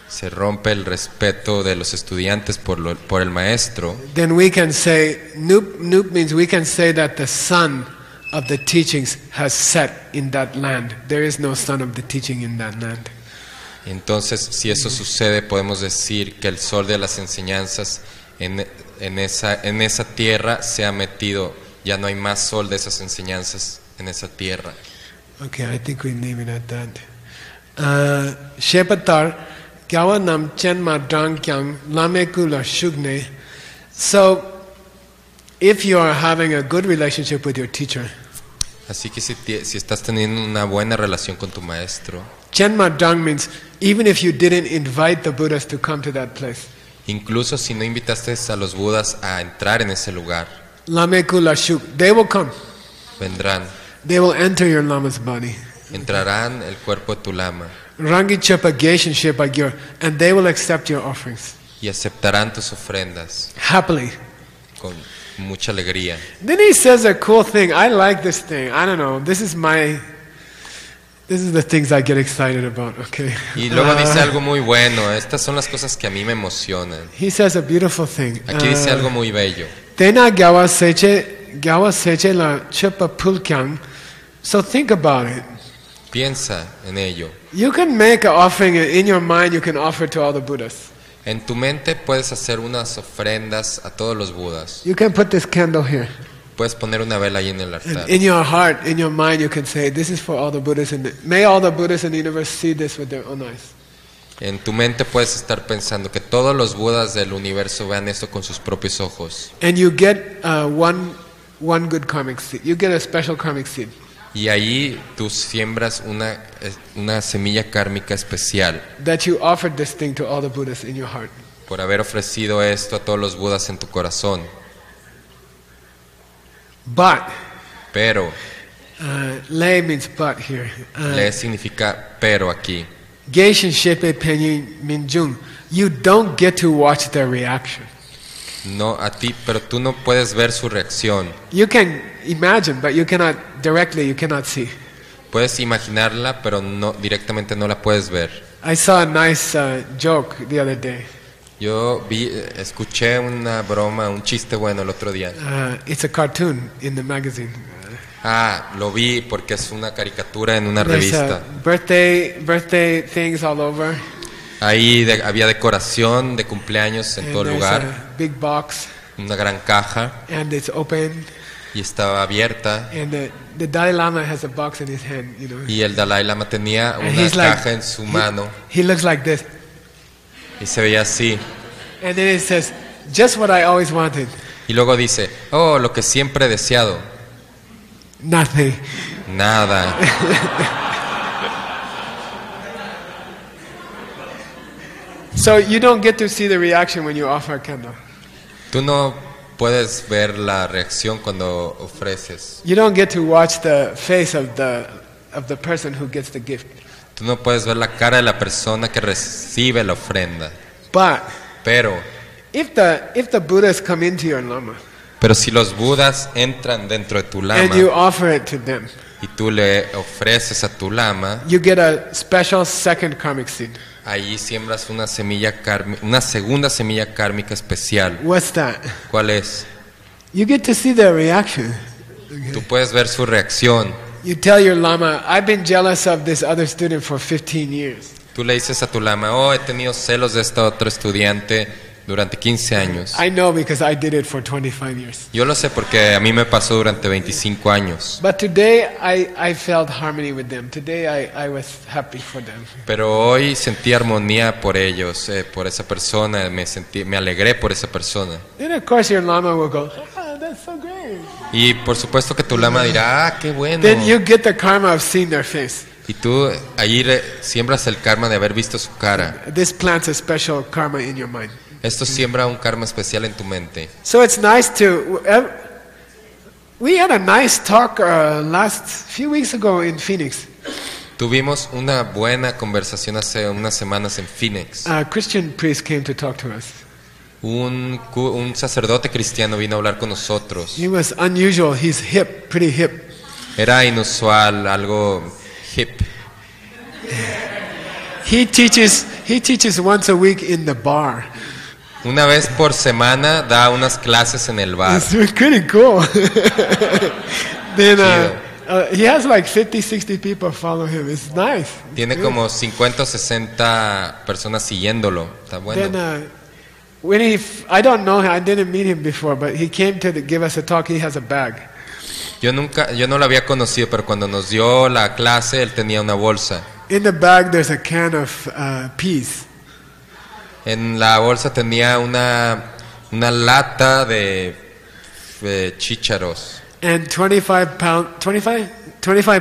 se rompe el respeto de los estudiantes por el maestro, then we can say, Nup means we can say that the sun of the teachings has set in that land. There is no sun of the teaching in that land. Entonces, si eso sucede, podemos decir que el sol de las enseñanzas en esa tierra se ha metido. Ya no hay más sol de esas enseñanzas en esa tierra. Okay, I think we leave it at that. Shepatar Gyawa nam chen ma drang kyang lamekula shugne. So, if you are having a good relationship with your teacher, así que si estás teniendo una buena relación con tu maestro, chen ma drang means even if you didn't invite the Buddhas to come to that place, incluso si no invitaste a los Budas a entrar en ese lugar, lamekula shuk, they will come. Vendrán. They will enter your lama's body. Entrarán el cuerpo de tu lama. Rangi chepa geshen shepa gyor, and they will accept your offerings. Y aceptarán tus ofrendas. Happily. Con mucha alegría. Then he says a cool thing. I like this thing. I don't know. This is the things I get excited about. Okay. Y luego dice algo muy bueno. Estas son las cosas que a mí me emocionan. He says a beautiful thing. Aquí dice algo muy bello. Tena gyawa seche la chepa pulkyang. So think about it. Piensa en ello. You can make an offering in your mind. You can offer to all the Buddhas. En tu mente puedes hacer unas ofrendas a todos los Budas. You can put this candle here. Puedes poner una vela ahí en el altar. And in your heart, in your mind, you can say, "This is for all the Buddhas may all the Buddhas in the universe see this with their own eyes." En tu mente puedes estar pensando que todos los Budas del universo vean esto con sus propios ojos. And you get one good karmic seed. You get a special karmic seed. Y ahí tú siembras una semilla kármica especial. That you offered this thing to all the Buddhas in your heart. Por haber ofrecido esto a todos los Budas en tu corazón. But. Pero. Le means but here. Le significa pero aquí. Geshen shepe penyin minjung. You don't get to watch their reaction. No a ti, pero tú no puedes ver su reacción. You can imagine, but you cannot see. Puedes imaginarla, pero no directamente no la puedes ver. I saw a nice joke the other day. Yo escuché una broma, un chiste bueno el otro día. It's a cartoon in the magazine. Lo vi porque es una caricatura en una revista. Birthday things all over. Ahí había decoración de cumpleaños en todo lugar. A big box. Una gran caja. And it's open. Y estaba abierta. And the Dalai Lama has a box in his hand, you know. Y el Dalai Lama tenía una caja en su mano. He looks like this. Y se veía así. And then it says, "Just what I always wanted." Y luego dice, lo que siempre he deseado. Nothing. Nada. So you don't get to see the reaction when you offer a candle. Tú no puedes ver la reacción cuando ofreces. You don't get to watch the face of the person who gets the gift. Tú no puedes ver la cara de la persona que recibe la ofrenda. But pero if the Buddhas come into your lama, Pero si los Budas entran dentro de tu lama and you offer it to them, y tú le ofreces a tu lama, you get a special second karmic seed. ahí siembras una una segunda semilla kármica especial. What's that? ¿Cuál es? You get to see their reaction. Tú puedes ver su reacción. You tell your lama, I've been jealous of this other student for 15 years. Tú le dices a tu lama, oh, he tenido celos de esta otra estudiante durante 15 años. I know because I did it for 25 years. Yo lo sé porque a mí me pasó durante 25 años. But today I felt harmony with them. Today I was happy for them. Pero hoy sentí armonía por ellos, por esa persona, me alegré por esa persona. Then of course your lama will go, that's so great. Y por supuesto que tu lama dirá, ah, qué bueno. Then you get the karma of seeing their face. Y tú ahí siembras el karma de haber visto su cara. This plants a special karma in your mind. Esto siembra un karma especial en tu mente. So it's nice to. We had a nice talk last few weeks ago in Phoenix. Tuvimos una buena conversación hace unas semanas en Phoenix. A Christian priest came to talk to us. Un sacerdote cristiano vino a hablar con nosotros. He was unusual. He's hip, pretty hip. Era inusual, algo hip. He teaches once a week in the bar. Una vez por semana da unas clases en el bar. It's pretty cool. Then he has like 50, 60 people follow him. It's nice. Tiene como 50 o 60 personas siguiéndolo. Está bueno. Then I don't know him. I didn't meet him before, but he came to give us a talk. He has a bag. Yo no lo había conocido, pero cuando nos dio la clase él tenía una bolsa. In the bag there's a can of peas. En la bolsa tenía una lata de chícharos. And 25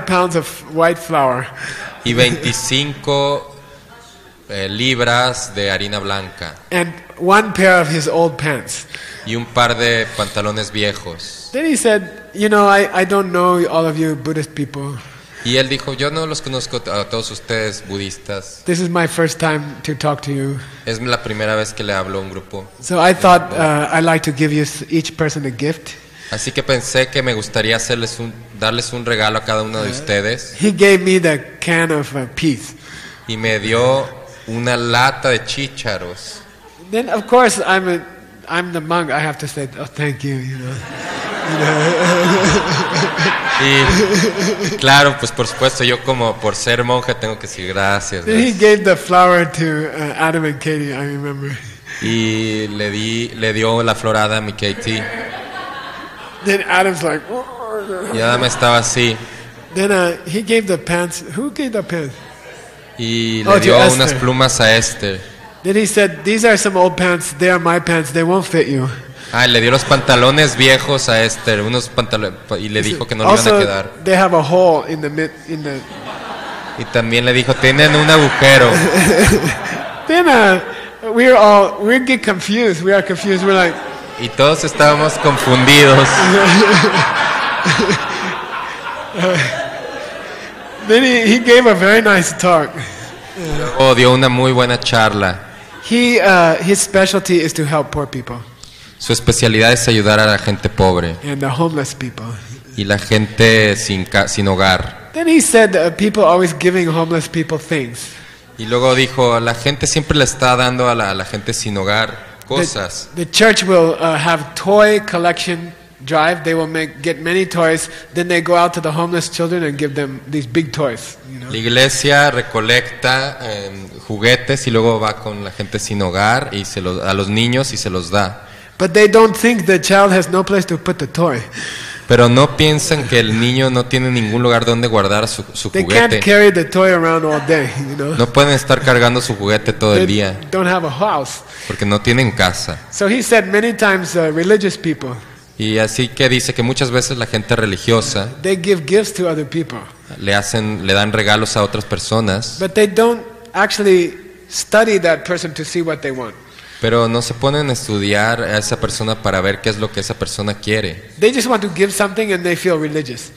pounds of white flour. Y 25 libras de harina blanca. And one pair of his old pants. Y un par de pantalones viejos. Then he said, I don't know all of you Buddhist people. Y él dijo, yo no los conozco a todos ustedes budistas. This is my first time to talk to you. Es la primera vez que le hablo a un grupo. So I thought I'd like to give you each person a gift. Así que pensé que me gustaría darles un regalo a cada uno de ustedes. He gave me the can of peas. Y me dio una lata de chícharos. Then of course I'm the monk. I have to say, oh, thank you. Y claro, pues por supuesto yo como por ser monje tengo que decir gracias. Then he gave the flower to Adam and Katie. I remember. Y le dio la florada a mi Katie. Then Adam's like, y Adam estaba así. Then he gave the pants. Who gave the pants? Y le dio unas plumas a Esther. Then he said, these are some old pants. They are my pants. They won't fit you. Le dio los pantalones viejos a Esther, unos pantalones, y le dijo que no le iban a quedar. They have a hole in the Y también le dijo, tienen un agujero. Then we get confused. We are confused. We're like. Y todos estábamos confundidos. Then he gave a very nice talk. Luego dio una muy buena charla. His specialty is to help poor people. Su especialidad es ayudar a la gente pobre. And the homeless people. Y la gente sin hogar. Then he said people always giving homeless people things. Y luego dijo, la gente siempre le está dando a la gente sin hogar cosas. The church will have toy collection drive. They will get many toys. Then they go out to the homeless children and give them these big toys. La iglesia recolecta juguetes y luego va con la gente sin hogar y a los niños y se los da. But they don't think the child has no place to put the toy. Pero no piensan que el niño no tiene ningún lugar donde guardar su They juguete. can't carry the toy around all day, No pueden estar cargando su juguete todo el día. Don't have a house. Porque no tienen casa. So he said many times religious people. Y así que dice que muchas veces la gente religiosa They give gifts to other people. le dan regalos a otras personas. But they don't actually study that person to see what they want. Pero no se ponen a estudiar a esa persona para ver qué es lo que esa persona quiere. They just want to give something and they feel religious.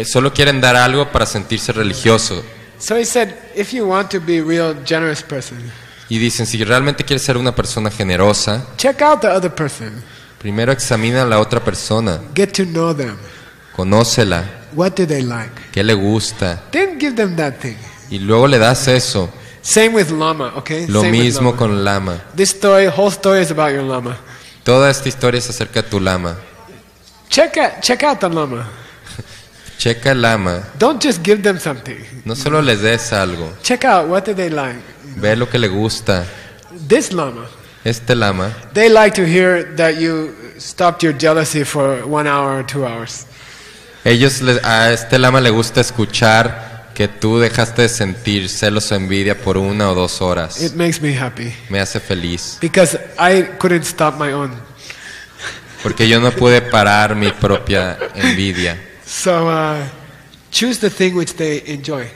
Solo quieren dar algo para sentirse religioso. So he said, if you want to be a real generous person, Y dicen, si realmente quieres ser una persona generosa, check out the other person. Primero examina a la otra persona. Get to know them. Conócela. What do they like? ¿Qué le gusta? Then give them that thing. Y luego le das eso. Same with lama, okay? Lo Same with mismo lama. con lama. This whole story is about your lama. Toda esta historia es acerca de tu lama. Check out the lama. Checa el lama. Don't just give them something. No solo les des algo. Check out what do they like. Ve lo que le gusta. This lama. Este lama. They like to hear that you stopped your jealousy for 1 hour or 2 hours. A este lama le gusta escuchar que tú dejaste de sentir celos o envidia por 1 o 2 horas. It makes me happy. Me hace feliz. Because I couldn't stop my own. Porque yo no pude parar mi propia envidia. So choose the thing which they enjoy.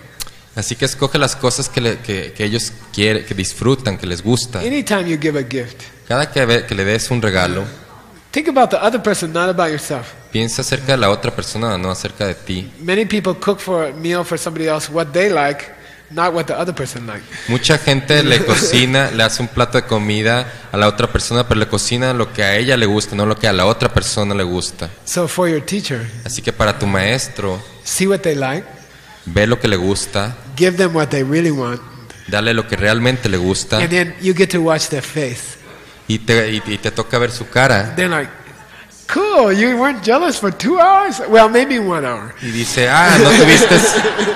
Así que escoge las cosas que ellos quieren, que disfrutan, que les gusta. Anytime you give a gift, Cada que le des un regalo, think about the other person, not about yourself. piensa acerca de la otra persona, no acerca de ti. Many people cook for a meal for somebody else what they like, not what the other person like. Mucha gente le cocina, le hace un plato de comida a la otra persona, pero le cocina lo que a ella le gusta, no lo que a la otra persona le gusta. So for your teacher, Así que para tu maestro, see what they like, ve lo que le gusta, give them what they really want, dale lo que realmente le gusta and then you get to watch their face. y te toca ver su cara. They're like, cool, you weren't jealous for 2 hours? Well, maybe 1 hour. Y dice,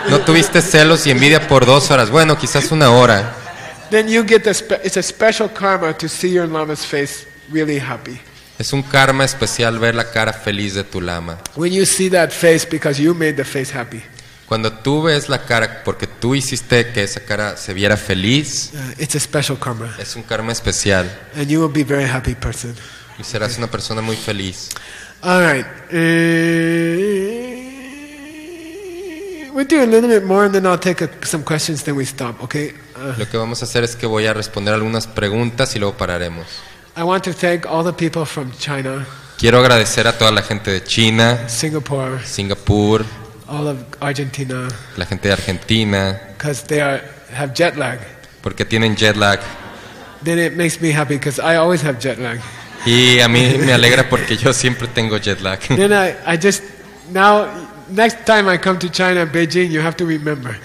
no tuviste celos y envidia por 2 horas. Bueno, quizás 1 hora. Then you get it's a special karma to see your lama's face really happy. Es un karma especial ver la cara feliz de tu lama. When you see that face because you made the face happy, Cuando tú ves la cara porque tú hiciste que esa cara se viera feliz, it's a special karma. es un karma especial And you will be a very happy person. y serás una persona muy feliz. All right. We'll do a little bit more and then I'll take some questions, then we stop, okay? Lo que vamos a hacer es que voy a responder algunas preguntas y luego pararemos. I want to thank all the people from China, Quiero agradecer a toda la gente de China, Singapore, Singapur, all of Argentina, la gente de Argentina, because they have jet lag. porque tienen jet lag. Then it makes me happy because I always have jet lag. Y a mí me alegra porque yo siempre tengo jet lag. Then I just, now, next time I come to China, Beijing, you have to remember.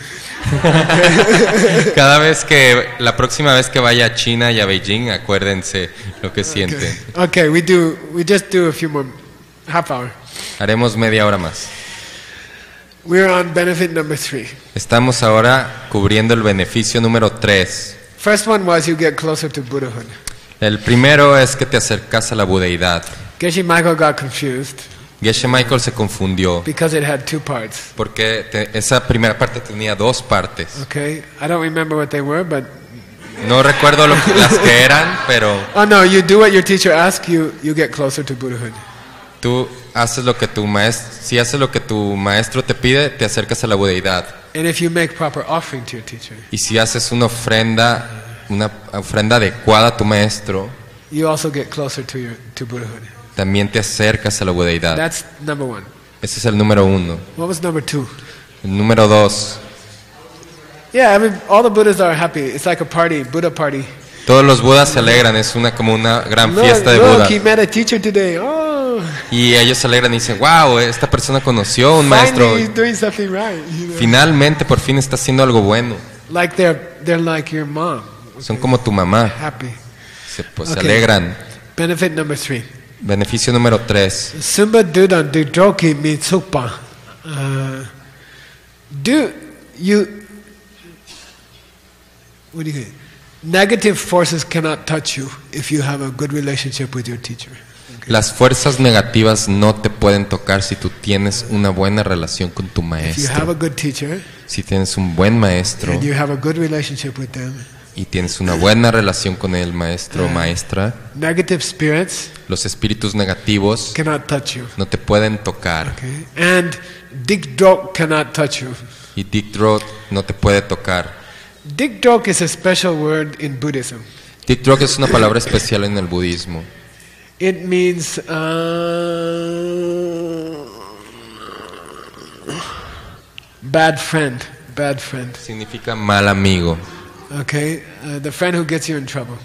La próxima vez que vaya a China y a Beijing, acuérdense lo que sienten. Okay, we just do a few more, half hour. Haremos media hora más. We're on benefit number 3. Estamos ahora cubriendo el beneficio número 3. First one was you get closer to Buddhahood. El primero es que te acercas a la budeidad. Geshe Michael got confused Geshe Michael se confundió because it had 2 parts. porque esa primera parte tenía 2 partes. Okay, I don't remember what they were, but No recuerdo las que eran, pero oh no, you do what your teacher asks you, you get closer to Buddhahood. tú haces lo que si haces lo que tu maestro te pide, te acercas a la budeidad. And if you make proper offering to your teacher, Y si haces una ofrenda adecuada a tu maestro, you also get closer to Buddhahood. también te acercas a la budeidad. That's number 1. Ese es el número 1. What was number 2? El número 2. Yeah, all the Buddhas are happy. It's like a party, Buddha party. Todos los budas se alegran, es como una gran fiesta de Look, Buda. he met a teacher today. Oh, Y ellos se alegran y dicen, wow, esta persona conoció a un maestro. finally he's doing something right. You know? Finalmente, por fin está haciendo algo bueno. Like they're like your mom. Son como tu mamá. Happy. Se Okay. alegran. Benefit number 3. Beneficio número 3. Sumba dudan dudroki mitsukpa. What do you think? Negative forces cannot touch you if you have a good relationship with your teacher. Okay. Las fuerzas negativas no te pueden tocar si tú tienes una buena relación con tu If you have a maestro. good teacher Si tienes un buen maestro and you have a good relationship with them, y tienes una buena relación con el maestro o maestra, negative spirits los espíritus negativos cannot touch you. no te pueden tocar. Okay? And dikdrok cannot touch you. Y Dikdrot no te puede tocar. Dikdrok is a special word in Buddhism. Dikdrot es una palabra especial en el budismo. It means bad friend. Bad friend. Significa mal amigo. Okay, the friend who gets you in trouble.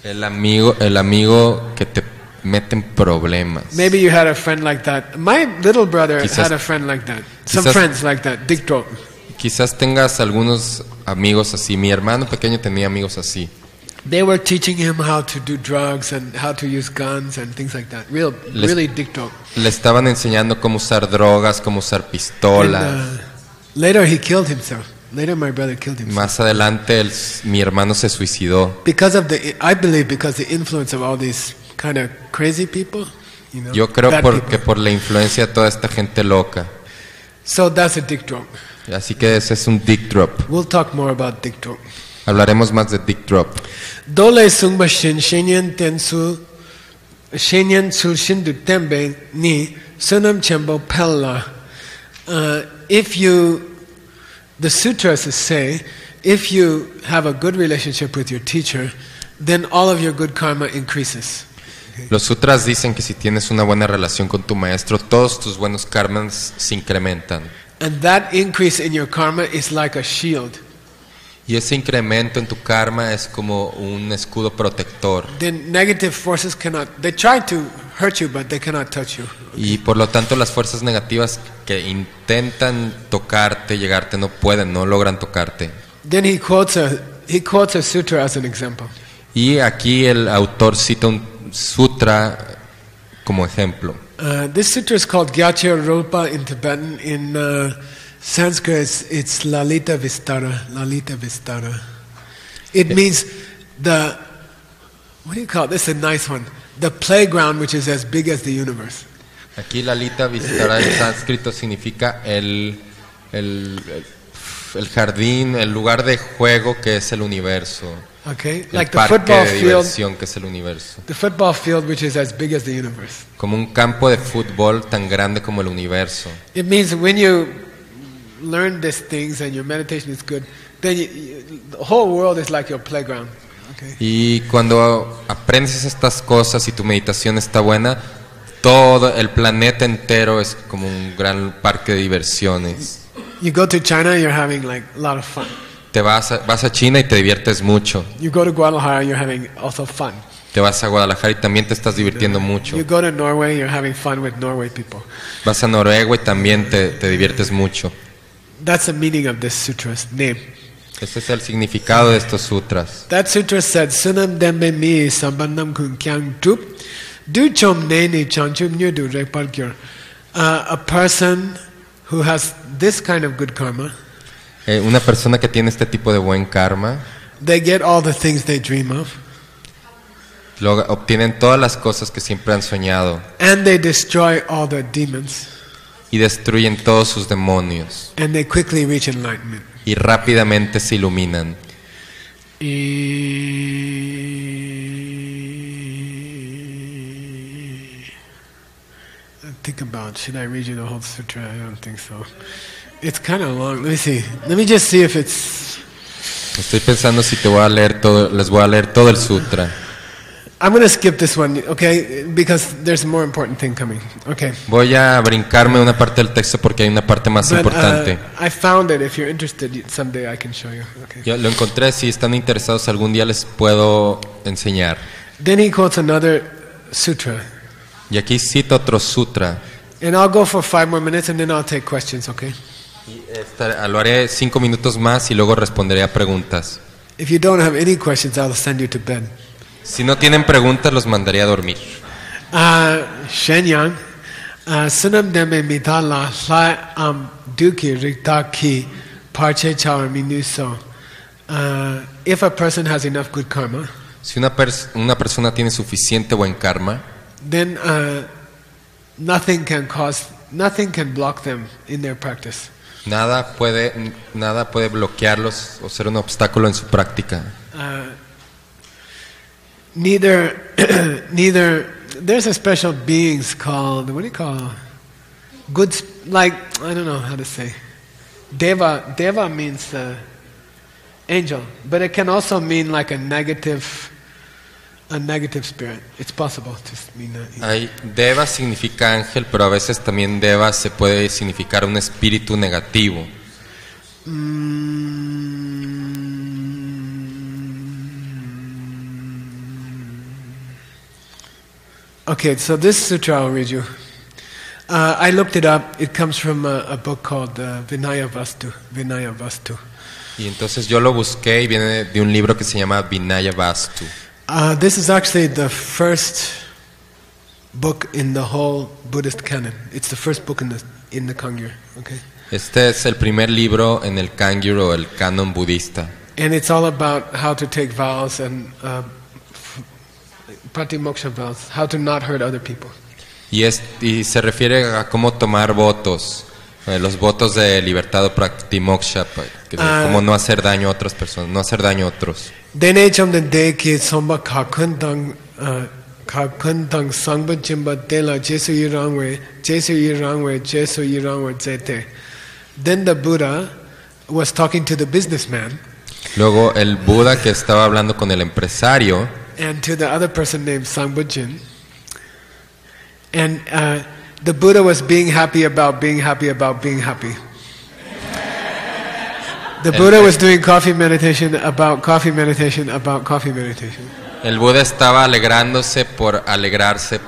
El amigo que te meten problemas. Maybe you had a friend like that. My little brother Quizás- had a friend like that. Some quizás- friends like that. Dick throat. Quizás tengas algunos amigos así. Mi hermano pequeño tenía amigos así. They were teaching him how to do drugs and how to use guns and things like that. Really dick throat. Le estaban enseñando cómo usar drogas, cómo usar And, pistolas. later he killed himself. Later my brother killed himself. Más adelante mi hermano se suicidó. Because of I believe because the influence of all these kind of crazy people, you know. Yo creo bad porque people. por la influencia de toda esta gente loca. So that's a dick throat. Así que ese es un dick drop. We'll talk more about dick throat. Hablaremos más de dick drop. Dole sungba shenyen tensu shenyen sul shindu tembe ni sunam chembo pella. The sutras say, if you have a good relationship with your teacher, then all of your good karma increases. Los sutras dicen que si tienes una buena relación con tu maestro, todos tus buenos karmas se incrementan. And that increase in your karma is like a shield. Y ese incremento en tu karma es como un escudo protector. Then negative forces they try to hurt you, but they cannot touch you. Y por lo tanto las fuerzas negativas que intentan tocarte, llegarte, no pueden, no logran tocarte. Then he quotes a sutra as an example. Y aquí el autor cita un sutra como ejemplo. This sutra is called Geshe Rupa in Tibetan. In Sanskrit, it's Lalita Vistara. Lalita Vistara. It means what do you call it? This is a nice one. The playground, which is as big as the universe. Aquí Lalita Vistara en sánscrito significa el jardín, el lugar de juego que es el universo. Okay, El like the parque football de field. diversión que es el universo. The football field, which is as big as the universe. Como un campo de fútbol tan grande como el universo. It means when you learn these things and your meditation is good, then the whole world is like your playground. Okay. Y cuando aprendes estas cosas y tu meditación está buena, todo el planeta entero es como un gran parque de diversiones. You go to China, you're having like a lot of fun. Te vas a China y te diviertes mucho. You go to Guadalajara, you're having also fun. Te vas a Guadalajara y también te estás divirtiendo mucho. You go to Norway, you're having fun with Norway people. Vas a Noruega y también te diviertes mucho. That's the meaning of this sutra's name. Ese es el significado de estos sutras. That sutra said, Sunam dembe mi sambandam kun kyang drup, du chom ne ni chanchum nyu du rekpar kyur. A person who has this kind of good karma, Una persona que tiene este tipo de buen karma, they get all the things they dream of, obtienen todas las cosas que siempre han soñado and they destroy all their demons, y destruyen todos sus demonios and they quickly reach enlightenment. y rápidamente se iluminan. Think about, should I read you the whole sutra? I don't think so. It's kind of long. Let me see. Let me just see if it's... Estoy pensando si te voy a leer todo, les voy a leer todo el sutra. I'm going to skip this one, okay? Because there's a more important thing coming. Okay. Voy a brincarme una parte del texto porque hay una parte más But, importante. I found it. If you're interested, someday I can show you. Okay. Yo lo encontré, si están interesados algún día les puedo enseñar. Then he quotes another sutra. Y aquí cito otro sutra. And I'll go for 5 more minutes and then I'll take questions, okay? Lo haré 5 minutos más y luego responderé a preguntas. If you don't have any questions, I'll send you to bed. Si no tienen preguntas, los mandaré a dormir. Shenyang, sunam deme mitala la duki rikta ki parche chawar minuso. If a person has enough good karma, Si una persona tiene suficiente buen karma, then nothing can block them in their practice. nada puede bloquearlos o ser un obstáculo en su práctica. Neither there's a special beings called, what do you call, good, like, I don't know how to say. Deva means angel, but it can also mean like a negative spirit. It's possible to mean that. Deva significa ángel, pero a veces también Deva se puede significar un espíritu negativo. Okay, so this sutra I'll read you. I looked it up. It comes from a book called Vinaya Vastu. Vinaya Vastu. Y entonces yo lo busqué y viene de un libro que se llama Vinaya Vastu. This is actually the first book in the whole Buddhist canon. It's the first book in the Kangyur. Okay. Este es el primer libro en el Kangyur o el canon budista. And it's all about how to take vows and pratimoksha vows, how to not hurt other people. Y se refiere a cómo tomar votos, los votos de libertad o pratimoksha, cómo no hacer daño a otras personas, no hacer daño a otros. Dene chamden de ki somba kakundang sangba jimba dela Jesu yirangwe zete. Then the Buddha was talking to the businessman. Luego el Buda que estaba hablando con el empresario. And to the other person named Sangbujin. And the Buddha was being happy about being happy about being happy. The Buddha was doing coffee meditation about coffee meditation about coffee meditation. El Buda estaba alegrándose por alegrarse.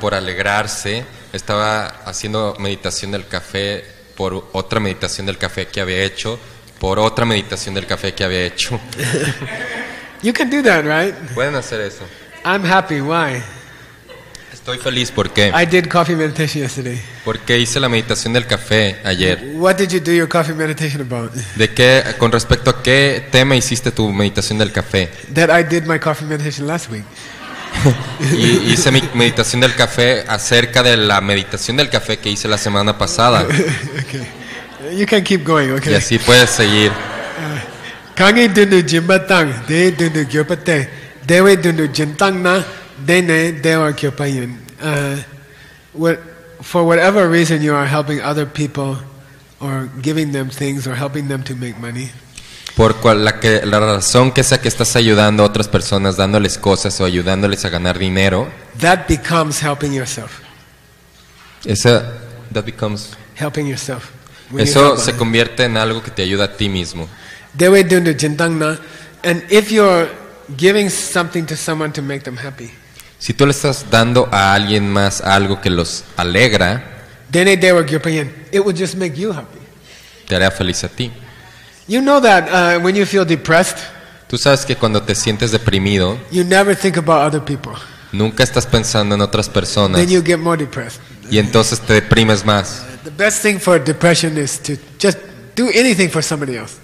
Estaba haciendo meditación del café por otra meditación del café que había hecho, por otra meditación del café que había hecho. You can do that, right? Pueden hacer eso. I'm happy. Why? Estoy feliz porque I did coffee meditation yesterday. Porque hice la meditación del café ayer. What did you do your coffee meditation about? ¿De qué, con respecto a qué tema hiciste tu meditación del café? That I did my coffee meditation last week. Y hice mi meditación del café acerca de la meditación del café que hice la semana pasada. Okay. You can keep going, okay? Y así puedes seguir. Kangi dundu jimbatang, de dundu gyopate, dewe dundu jintang na, dene dewa gyopayin. For whatever reason you are helping other people or giving them things or helping them to make money. Por la razón que sea que estás ayudando a otras personas, dándoles cosas o ayudándoles a ganar dinero. That becomes helping yourself. That becomes helping yourself. Eso se convierte en algo que te ayuda a ti mismo. And if you're giving something to someone to make them happy, si tú le estás dando a alguien más algo que los alegra, it will just make you happy. Te hará feliz a ti. You know that when you feel depressed, tú sabes que cuando te sientes deprimido, you never think about other people. Nunca estás pensando en otras personas. Then you get more depressed. Y entonces te deprimes más. The best thing for depression is to just do anything for somebody else.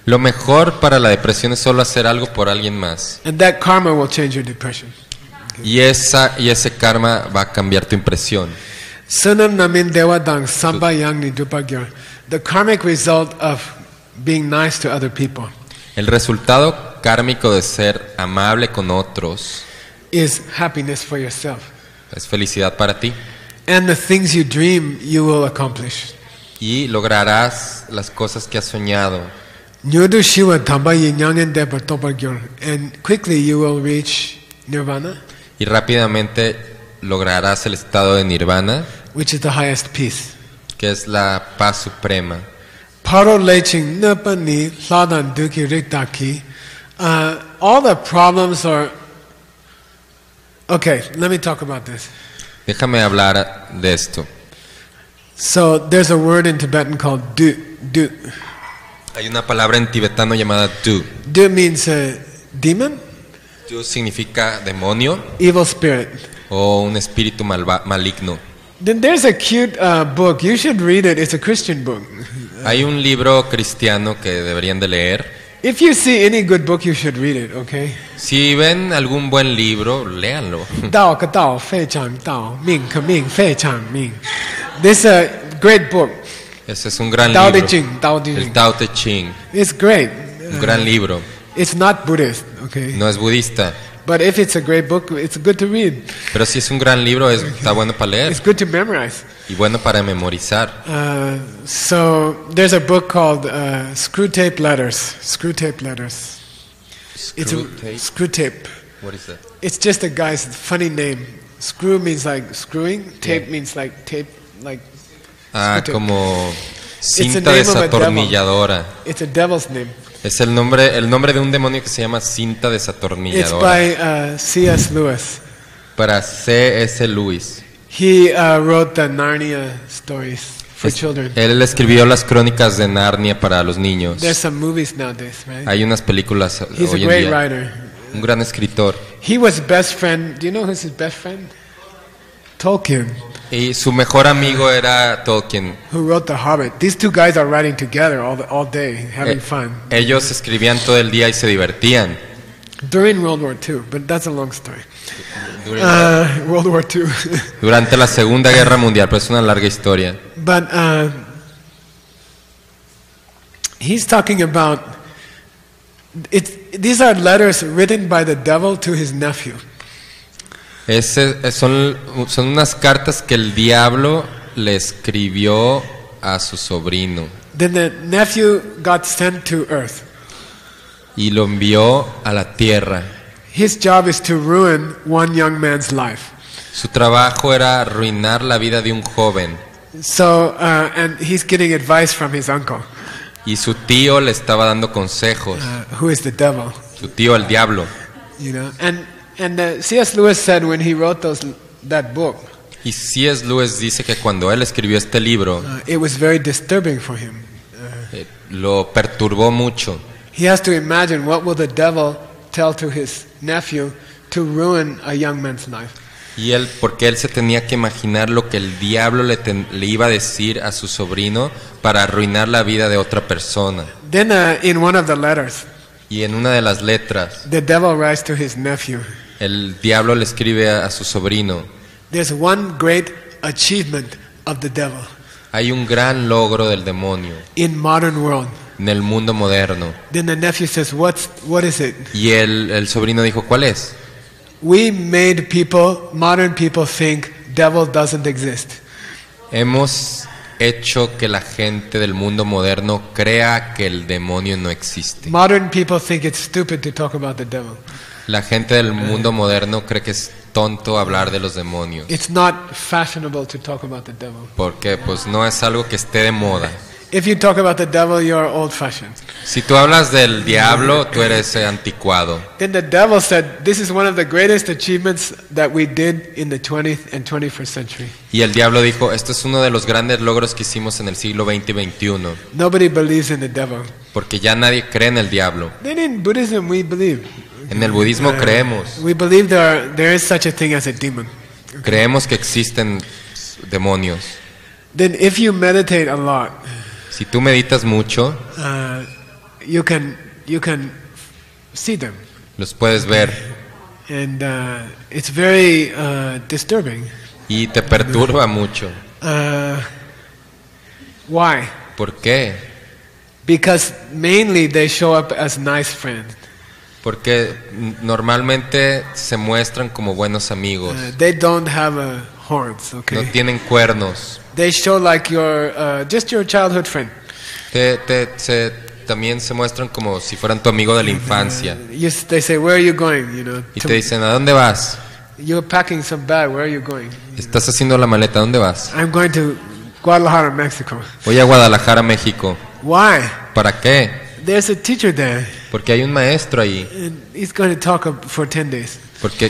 Lo mejor para la depresión es solo hacer algo por alguien más. And that karma will change your depression. Y ese karma va a cambiar tu impresión. The karmic result of being nice to other people. El resultado kármico de ser amable con otros is happiness for yourself. Es felicidad para ti. And the things you dream you will accomplish. Y lograrás las cosas que has soñado. And quickly you will reach nirvana. Y rápidamente lograrás el estado de nirvana, which is the highest peace. Que es la paz suprema. All the problems are. Okay, let me talk about this. Déjame hablar de esto. So there's a word in Tibetan called du. Hay una palabra en tibetano llamada du. Du means demon. Du significa demonio. Evil spirit. O un espíritu maligno. Then there's a cute book. You should read it. It's a Christian book. Hay un libro cristiano que deberían de leer. If you see any good book, you should read it, okay? Si ven algún buen libro, léanlo. Dao ka dao, fei chang dao, ming ka ming, fei chang ming. This is a great book. Ese es un gran Tao libro. Te Ching, Tao Te Ching. El Tao Te Ching. It's great. Un gran libro. It's not Buddhist, okay? No es budista. But if it's a great book, it's good to read. Pero si es un gran libro, está bueno para leer. It's good to memorize. Y bueno para memorizar. So there's a book called Screw Tape Letters. Screw Tape Letters. Screw Tape. What is that? It's just a guy's funny name. Screw means like screwing. Tape means like tape, like. Como cinta desatornilladora. It's a devil's name. Es el nombre de un demonio que se llama cinta desatornilladora. It's by C.S. Lewis. Para C.S. Lewis. He wrote the Narnia stories for children. Él escribió las crónicas de Narnia para los niños. There's some movies nowadays, right? Hay unas películas He's hoy a en great día. writer. Un gran escritor. He was best friend. Do you know who's his best friend? Tolkien, Y su mejor amigo era Tolkien. who wrote The Hobbit. These two guys are writing together all day, having fun. Ellos escribían todo el día y se divertían. During World War II, but that's a long story. Durante, World War II. durante la Segunda Guerra Mundial, pero es una larga historia. But he's talking about these are letters written by the devil to his nephew. Son unas cartas que el diablo le escribió a su sobrino Then the nephew got sent to earth. y lo envió a la tierra. His job is to ruin one young man's life. Su trabajo era arruinar la vida de un joven So, and he's getting advice from his uncle, y su tío le estaba dando consejos. who is the devil. Su tío, el diablo. You know, and C.S. Lewis said when he wrote that book, Y C.S. Lewis dice que cuando él escribió este libro, it was very disturbing for him. lo perturbó mucho. He has to imagine what will the devil tell to his nephew to ruin a young man's life. Y él, porque él se tenía que imaginar lo que el diablo le iba a decir a su sobrino para arruinar la vida de otra persona. Then in one of the letters, Y en una de las letras, the devil writes to his nephew, el diablo le escribe a su sobrino: there's one great achievement of the devil hay un gran logro del demonio in modern world. en el mundo moderno. Then the nephew says, what is it? Y el sobrino dijo: ¿cuál es? We made modern people think devil doesn't exist. Hemos hecho que la gente del mundo moderno crea que el demonio no existe. Modern people think it's stupid to talk about the devil. La gente del mundo moderno cree que es tonto hablar de los demonios, It's not fashionable to talk about the devil. porque pues no es algo que esté de moda. If you talk about the devil, you're old-fashioned. Si tú hablas del diablo, tú eres anticuado. Then the devil said, this is one of the greatest achievements that we did in the 20th and 21st century. Y el diablo dijo: esto es uno de los grandes logros que hicimos en el siglo XX y XXI, Nobody believes in the devil. porque ya nadie cree en el diablo. Then in Buddhism, we believe. En el budismo creemos We believe there is such a thing as a demon. que existen demonios. Then if you meditate a lot, Si tú meditas mucho, you can see them. los puedes ver And it's very disturbing. y te perturba mucho. Why? ¿Por qué? Because mainly they show up as nice friends. Porque normalmente se muestran como buenos amigos. They don't have horns, okay? No tienen cuernos. They show like just your childhood friend. También se muestran como si fueran tu amigo de la infancia. They say, where are you going? You know, Y te dicen: ¿a dónde vas? you're packing some bag. Where are you going? Estás haciendo la maleta, ¿a dónde vas? I'm going to Guadalajara, Mexico. Voy a Guadalajara, México. Why? ¿Para qué? There's a teacher there, Porque hay un maestro ahí, and he's going to talk for 10 days.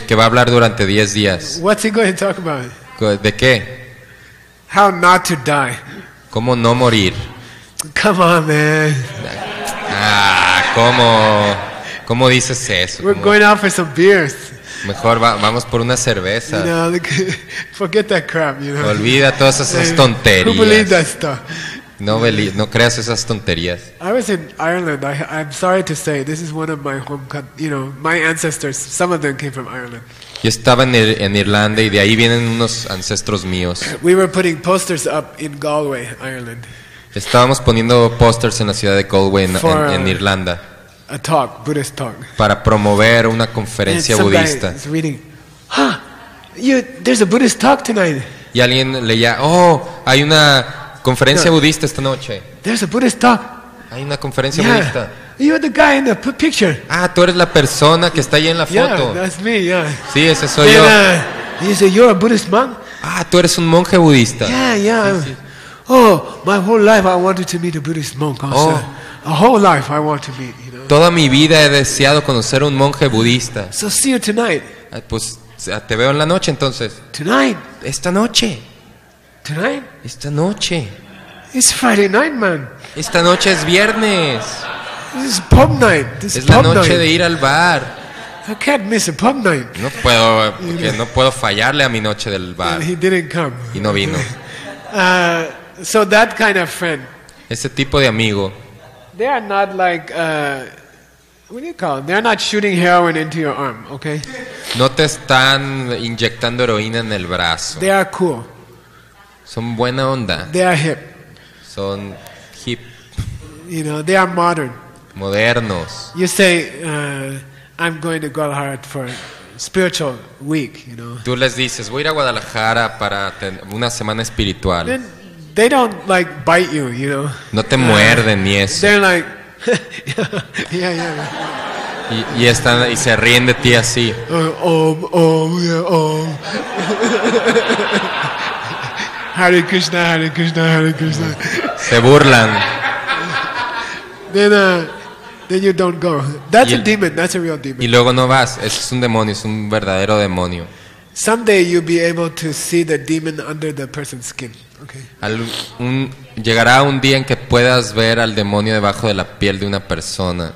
que va a hablar durante 10 días. What's he going to talk about? ¿De qué? How not to die. ¿Cómo no morir? Come on, man. ¿Cómo dices eso? We're going out for some beers. Mejor vamos por una cerveza. You know, forget that crap, you know. Olvida todas esas Who believes that tonterías. stuff? No creas esas tonterías. I was in Ireland. I'm sorry to say, this is one of my my ancestors, some of them came from Ireland. Yo estaba en Irlanda y de ahí vienen unos ancestros míos. We were putting posters up in Galway, Ireland. Estábamos poniendo pósters en la ciudad de Galway, en Irlanda, A talk, Buddhist talk. para promover una And conferencia some guy budista. is reading, there's a Buddhist talk tonight. Y alguien leía: hay una conferencia budista esta noche. There's a Buddhist talk. Hay una conferencia budista. You're the guy in the picture. Tú eres la persona que está ahí en la foto. Yeah, that's me, yeah. Sí, ese soy Then, yo. you say, you're a Buddhist monk? Tú eres un monje budista. Yeah. Sí. Oh, my whole life I wanted to meet a Buddhist monk also. A whole life I want to meet, you know. Toda mi vida he deseado conocer a un monje budista. So see you tonight. Pues sea, te veo en la noche entonces. Tonight. Esta noche. Tonight. Esta noche. It's Friday night, man. Esta noche es viernes. This is pub night. This Es la pub noche night. de ir al bar. I can't miss a pub night. No puedo fallarle a mi noche del bar. And he didn't come. Y no vino. So that kind of friend, Ese tipo de amigo they are not like, what do you call it? They're not shooting heroin into your arm, okay? no te están inyectando heroína en el brazo. They are cool. Son buena onda. They are hip. Son hip, You know, they are modern. modernos. You say, I'm going to Guadalajara for spiritual week, you know. Tú les dices, voy a ir a Guadalajara para una semana espiritual. Then they don't like bite you, you know. No te muerden ni eso. They're like, yeah. Y se ríen de ti así. Hare Krishna, Hare Krishna, Hare Krishna. Se burlan. Then you don't go. That's Y a el- demon. That's a real Y demon. luego no vas. Eso es un demonio, es un verdadero demonio. Someday you'll be able to see the demon under the person's skin. Okay. Llegará un día en que puedas ver al demonio debajo de la piel de una persona.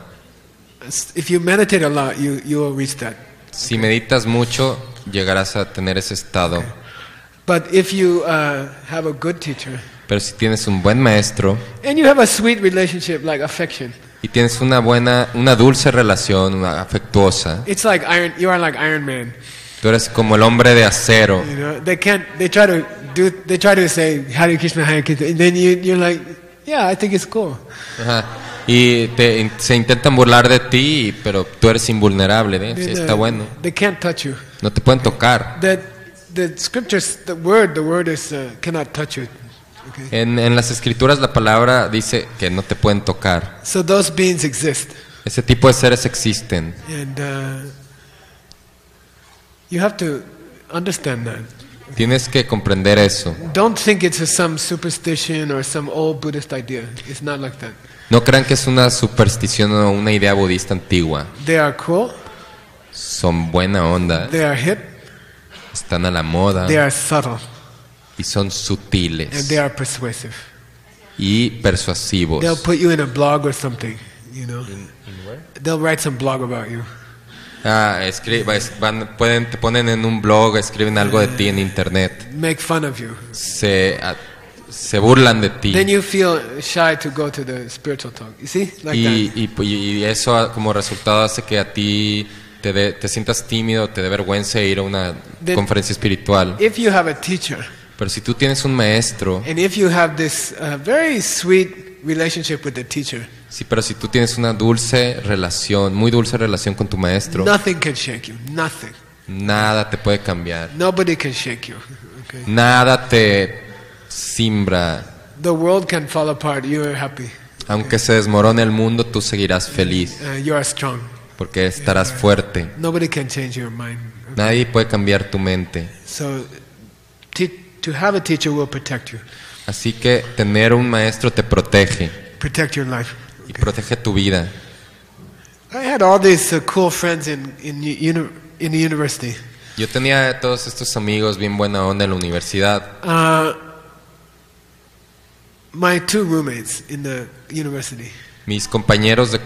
If you meditate a lot, you will reach that. Si meditas mucho, llegarás a tener ese estado. But if you have a good teacher Pero si tienes un buen maestro and you have a sweet relationship, like affection, y tienes una dulce relación, una afectuosa, it's like Iron. You are like Iron Man. tú eres como el hombre de acero. You know, they try to say Hare Krishna, and then you're like, yeah, I think it's cool. Ajá. Y se intentan burlar de ti, pero tú eres invulnerable, ¿eh? Sí, está bueno. They can't touch you. No te pueden tocar. The scriptures, the word is cannot touch you. Okay. En las escrituras la palabra dice que no te pueden tocar. So those beings exist, Ese tipo de seres existen. and you have to understand that. Tienes que comprender eso. Don't think it's some superstition or some old Buddhist idea. It's not like that. No crean que es una superstición o una idea budista antigua. They are cool. Son buena onda, They are hip. están a la moda They are subtle, y son and sutiles they are persuasive. y persuasivos. They'll put you in a blog or something. You know, they'll write some blog about you. Te ponen en un blog, escriben algo de ti en internet, Make fun of you. se burlan de ti. Then you feel shy to go to the spiritual talk. You see, like that. Y eso como resultado hace que a ti te sientas tímido, te dé vergüenza ir a una conferencia espiritual. If you have a teacher, Pero si tú tienes un maestro, and if you have this very sweet relationship with the teacher, pero si tú tienes una dulce relación, muy dulce relación con tu maestro, nothing can shake you. Nothing. nada te puede cambiar. Nobody can shake you. Okay. Nada te simbra. The world can fall apart. You are happy. Aunque se desmorone el mundo, tú seguirás feliz, You are strong. porque estarás fuerte. Nobody can change your mind. Nadie puede cambiar tu mente. So, to have a teacher will protect you, Así que tener un maestro te protege protect your life. y protege tu vida. I had all these cool friends in the university. Yo tenía todos estos amigos bien buena onda en la universidad. My two roommates in the university, Mis dos compañeros de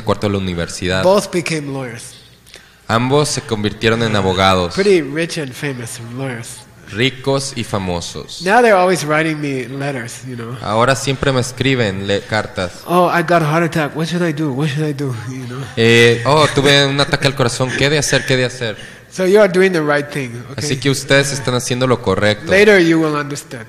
cuarto de la universidad, both became lawyers. ambos se convirtieron en abogados, Pretty rich and famous lawyers. ricos y famosos. Now they're always writing me letters, you know. Ahora siempre me escriben cartas. Oh, I got a heart attack. What should I do? What should I do? You know. Tuve un ataque al corazón. ¿Qué de hacer? ¿Qué de hacer? So you are doing the right thing. Okay. Así que ustedes están haciendo lo correcto. Later you will understand.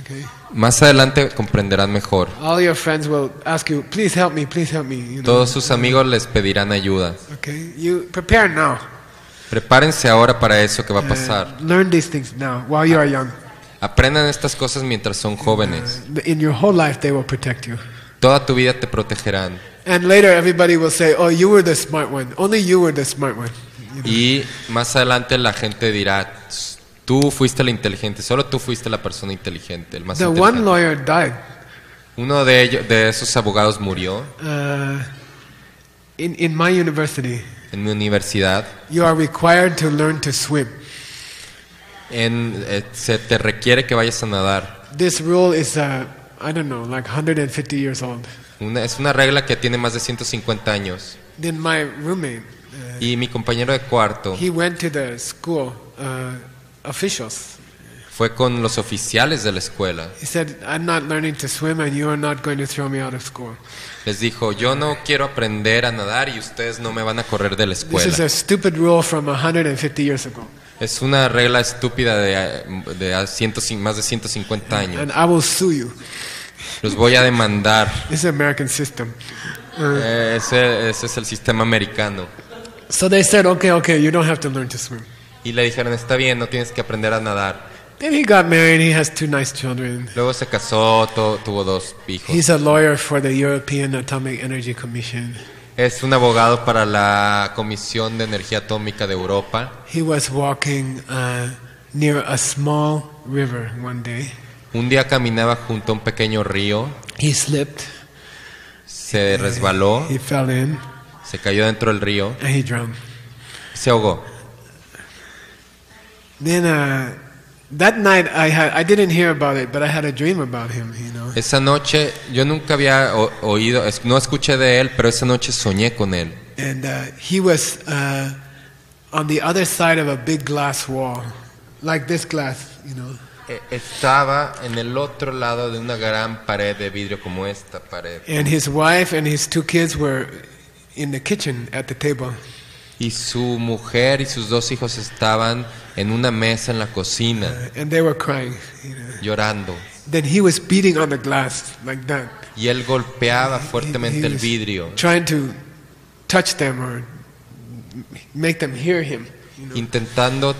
Okay. Más adelante comprenderán mejor. All your friends will ask you, please help me, you know. Todos sus amigos les pedirán ayuda. Okay. You prepare now. Prepárense ahora para eso que va a pasar. Learn these things now while you are young. Aprendan estas cosas mientras son jóvenes. In your whole life they will protect you. Toda tu vida te protegerán. And later everybody will say, oh, you were the smart one. Only you were the smart one. You know? Y más adelante la gente dirá, tú fuiste el inteligente, solo tú fuiste la persona inteligente, el más The one inteligente. lawyer died. Uno de esos abogados murió In my university. En mi universidad, you are required to learn to swim. se te requiere que vayas a nadar. This rule is, I don't know, like 150 years old. Es una regla que tiene más de 150 años. Then my roommate, Y mi compañero de cuarto he went to the school officials. fue con los oficiales de la escuela. He said, I'm not learning to swim and you are not going to throw me out of school. Les dijo, yo no quiero aprender a nadar y ustedes no me van a correr de la This is escuela. a stupid rule from 150 years ago. Es una regla estúpida de más de 150 años. And I will sue you. Los voy a demandar. This is American system. Ese es el sistema americano. So they said, okay, you don't have to learn to swim. Y le dijeron, está bien, no tienes que aprender a nadar. Then he got married. He has 2 nice children. Luego se casó, tuvo 2 hijos. He's a lawyer for the European Atomic Energy Commission. Es un abogado para la Comisión de Energía Atómica de Europa. He was walking near a small river one day. Un día caminaba junto a un pequeño río, He slipped. se resbaló, He fell in se cayó dentro del río and he drowned. y se ahogó. Then that night I didn't hear about it, but I had a dream about him. Esa noche yo nunca había oído, no escuché de él, pero esa noche soñé con él. And he was on the other side of a big glass wall, like this glass, Estaba en el otro lado de una gran pared de vidrio como esta pared. And his wife and his 2 kids were in the kitchen at the table. Y su mujer y sus 2 hijos estaban en una mesa en la cocina, And they were crying. llorando. Then he was beating on the glass like that. Y él golpeaba He fuertemente el was vidrio, trying to touch them or make them hear him. intentando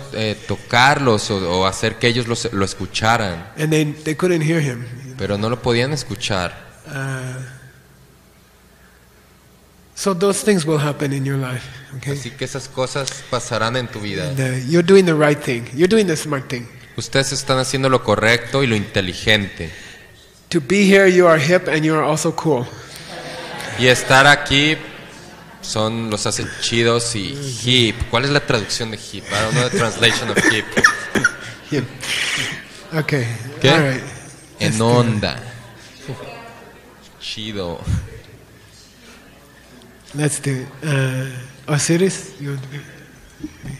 tocarlos o hacer que ellos lo escucharan, And they couldn't hear him. pero no lo podían escuchar. So those things will happen in your life. Okay? Así que esas cosas pasarán en tu vida. And, you're doing the right thing. You're doing the smart thing. Ustedes están haciendo lo correcto y lo inteligente. To be here, you are hip and you are also cool. Y estar aquí los hacen chidos y hip. ¿Cuál es la traducción de hip? I don't know the translation of hip. Hip. Okay. ¿Qué? All right. En onda. Chido. Let's do it. Osiris, you want to do it?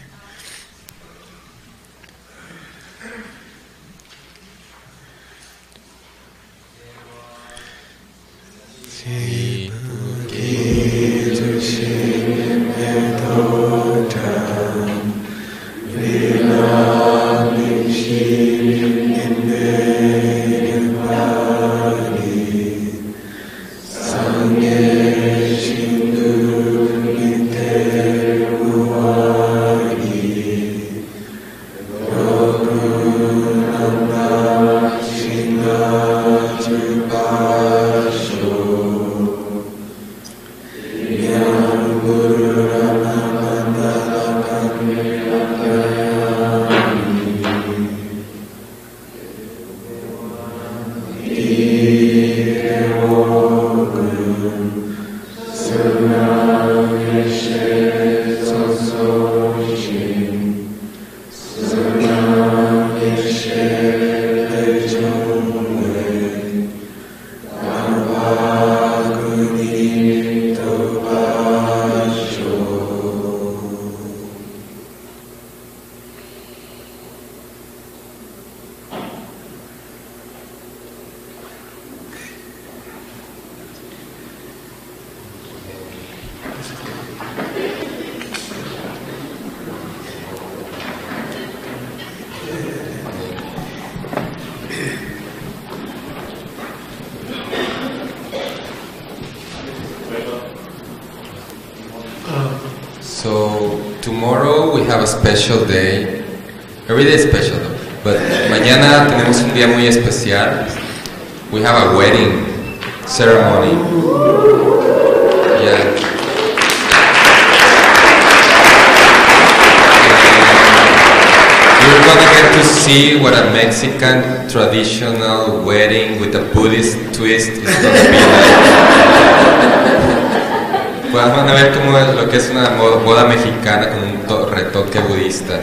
So tomorrow we have a special day. Every day is special though. But mañana tenemos un día muy especial. We have a wedding ceremony. Yeah. You're gonna get to see what a Mexican traditional wedding with a Buddhist twist is gonna be like. van a ver cómo es lo que es una boda mexicana con un retoque budista.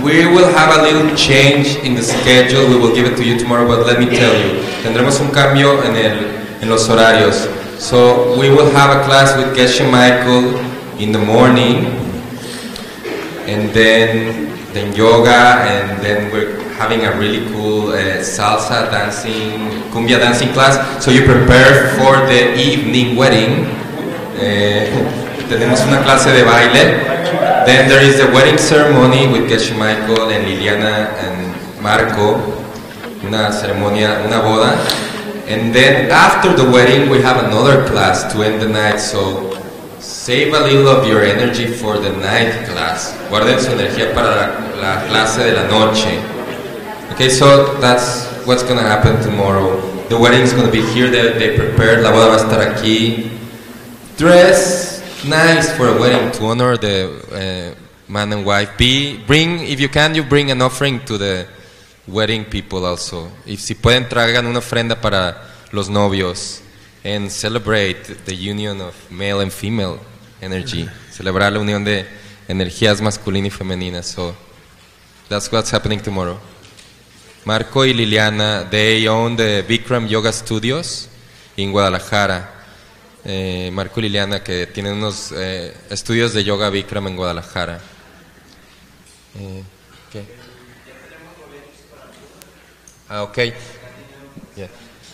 We will have a little change in the schedule. We will give it to you tomorrow, but let me tell you, tendremos un cambio en los horarios. So we will have a class with Geshe Michael in the morning, and then yoga, and then we're having a really cool salsa dancing, cumbia dancing class. So you prepare for the evening wedding. Tenemos una clase de baile. Then there is the wedding ceremony with Geshe Michael and Liliana and Marco. Una ceremonia, una boda. And then after the wedding we have another class to end the night. So save a little of your energy for the night class. Guarden su energía para la clase de la noche. Okay, so that's what's going to happen tomorrow. The wedding is going to be here. They prepared. La boda va a estar aquí. Dress nice for a wedding to honor the man and wife. Bring, if you can, you bring an offering to the wedding people also. If si pueden, traigan una ofrenda para los novios and celebrate the union of male and female energy. Celebrar la unión de energías masculina y femenina. So that's what's happening tomorrow. Marco y Liliana, they own the Bikram Yoga Studios in Guadalajara. Marco y Liliana, que tienen unos estudios de yoga Bikram en Guadalajara. Okay. Okay. Yeah.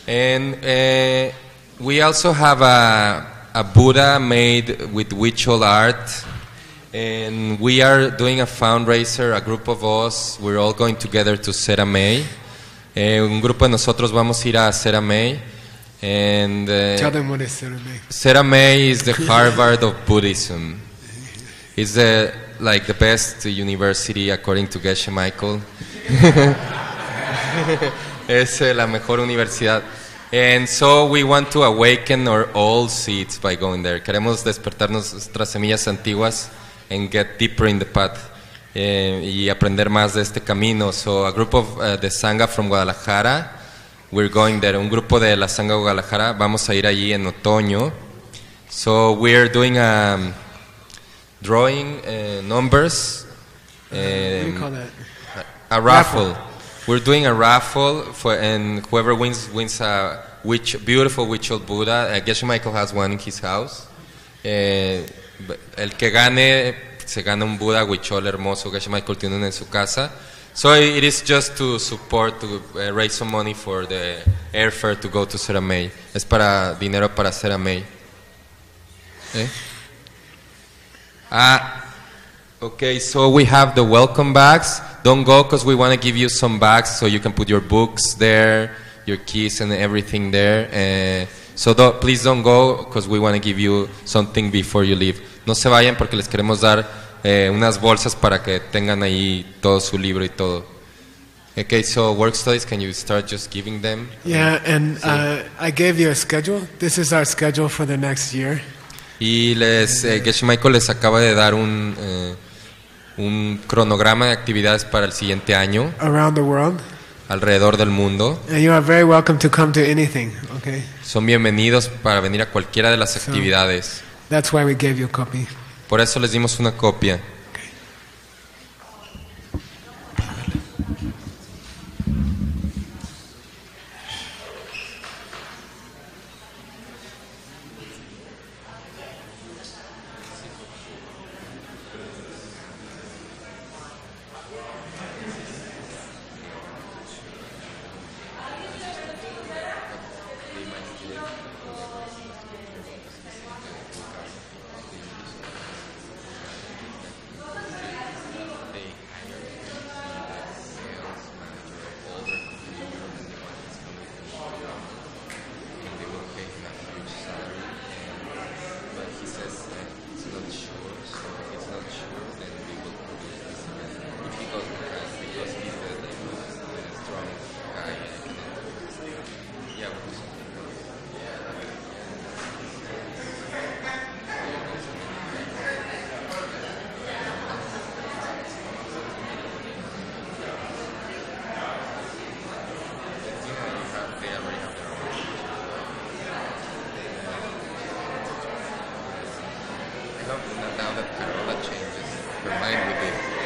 And we also have a Buddha made with ritual art. And we are doing a fundraiser, a group of us, we're all going together to Sera May. Un grupo de nosotros vamos a ir a Sera May. And Tell them what is Sera May. Sera May is the Harvard of Buddhism. It's like the best university according to Geshe Michael. Es la mejor universidad. And so we want to awaken our old seeds by going there. Queremos despertarnos nuestras semillas antiguas and get deeper in the path y aprender más de este camino. So a group of the Sangha from Guadalajara, we're going there. Un grupo de la Sangha de Guadalajara, vamos a ir allí en otoño. So we're doing drawing numbers. What do you call that? A raffle. We're doing a raffle and whoever wins a beautiful Huichol Buddha. Geshe Michael has one in his house. El que gane se gana un Buda Huichol hermoso. Geshe Michael tiene uno en su casa. So it is just to support, to raise some money for the airfare to go to Sera May. Es para dinero para Sera May. Okay, so we have the welcome bags. Don't go because we want to give you some bags so you can put your books there, your keys and everything there. So please don't go because we want to give you something before you leave. No se vayan porque les queremos dar unas bolsas para que tengan ahí todo su libro y todo. Okay, so work studies, can you start just giving them? Yeah, and I gave you a schedule. This is our schedule for the next year. Y Geshe Michael les acaba de dar un cronograma de actividades para el siguiente año. Around the world. Alrededor del mundo. And you are very welcome to come to anything, okay? Son bienvenidos para venir a cualquiera de las actividades. That's why we gave you a copy. Por eso les dimos una copia. love now that Carola changes her mind with it.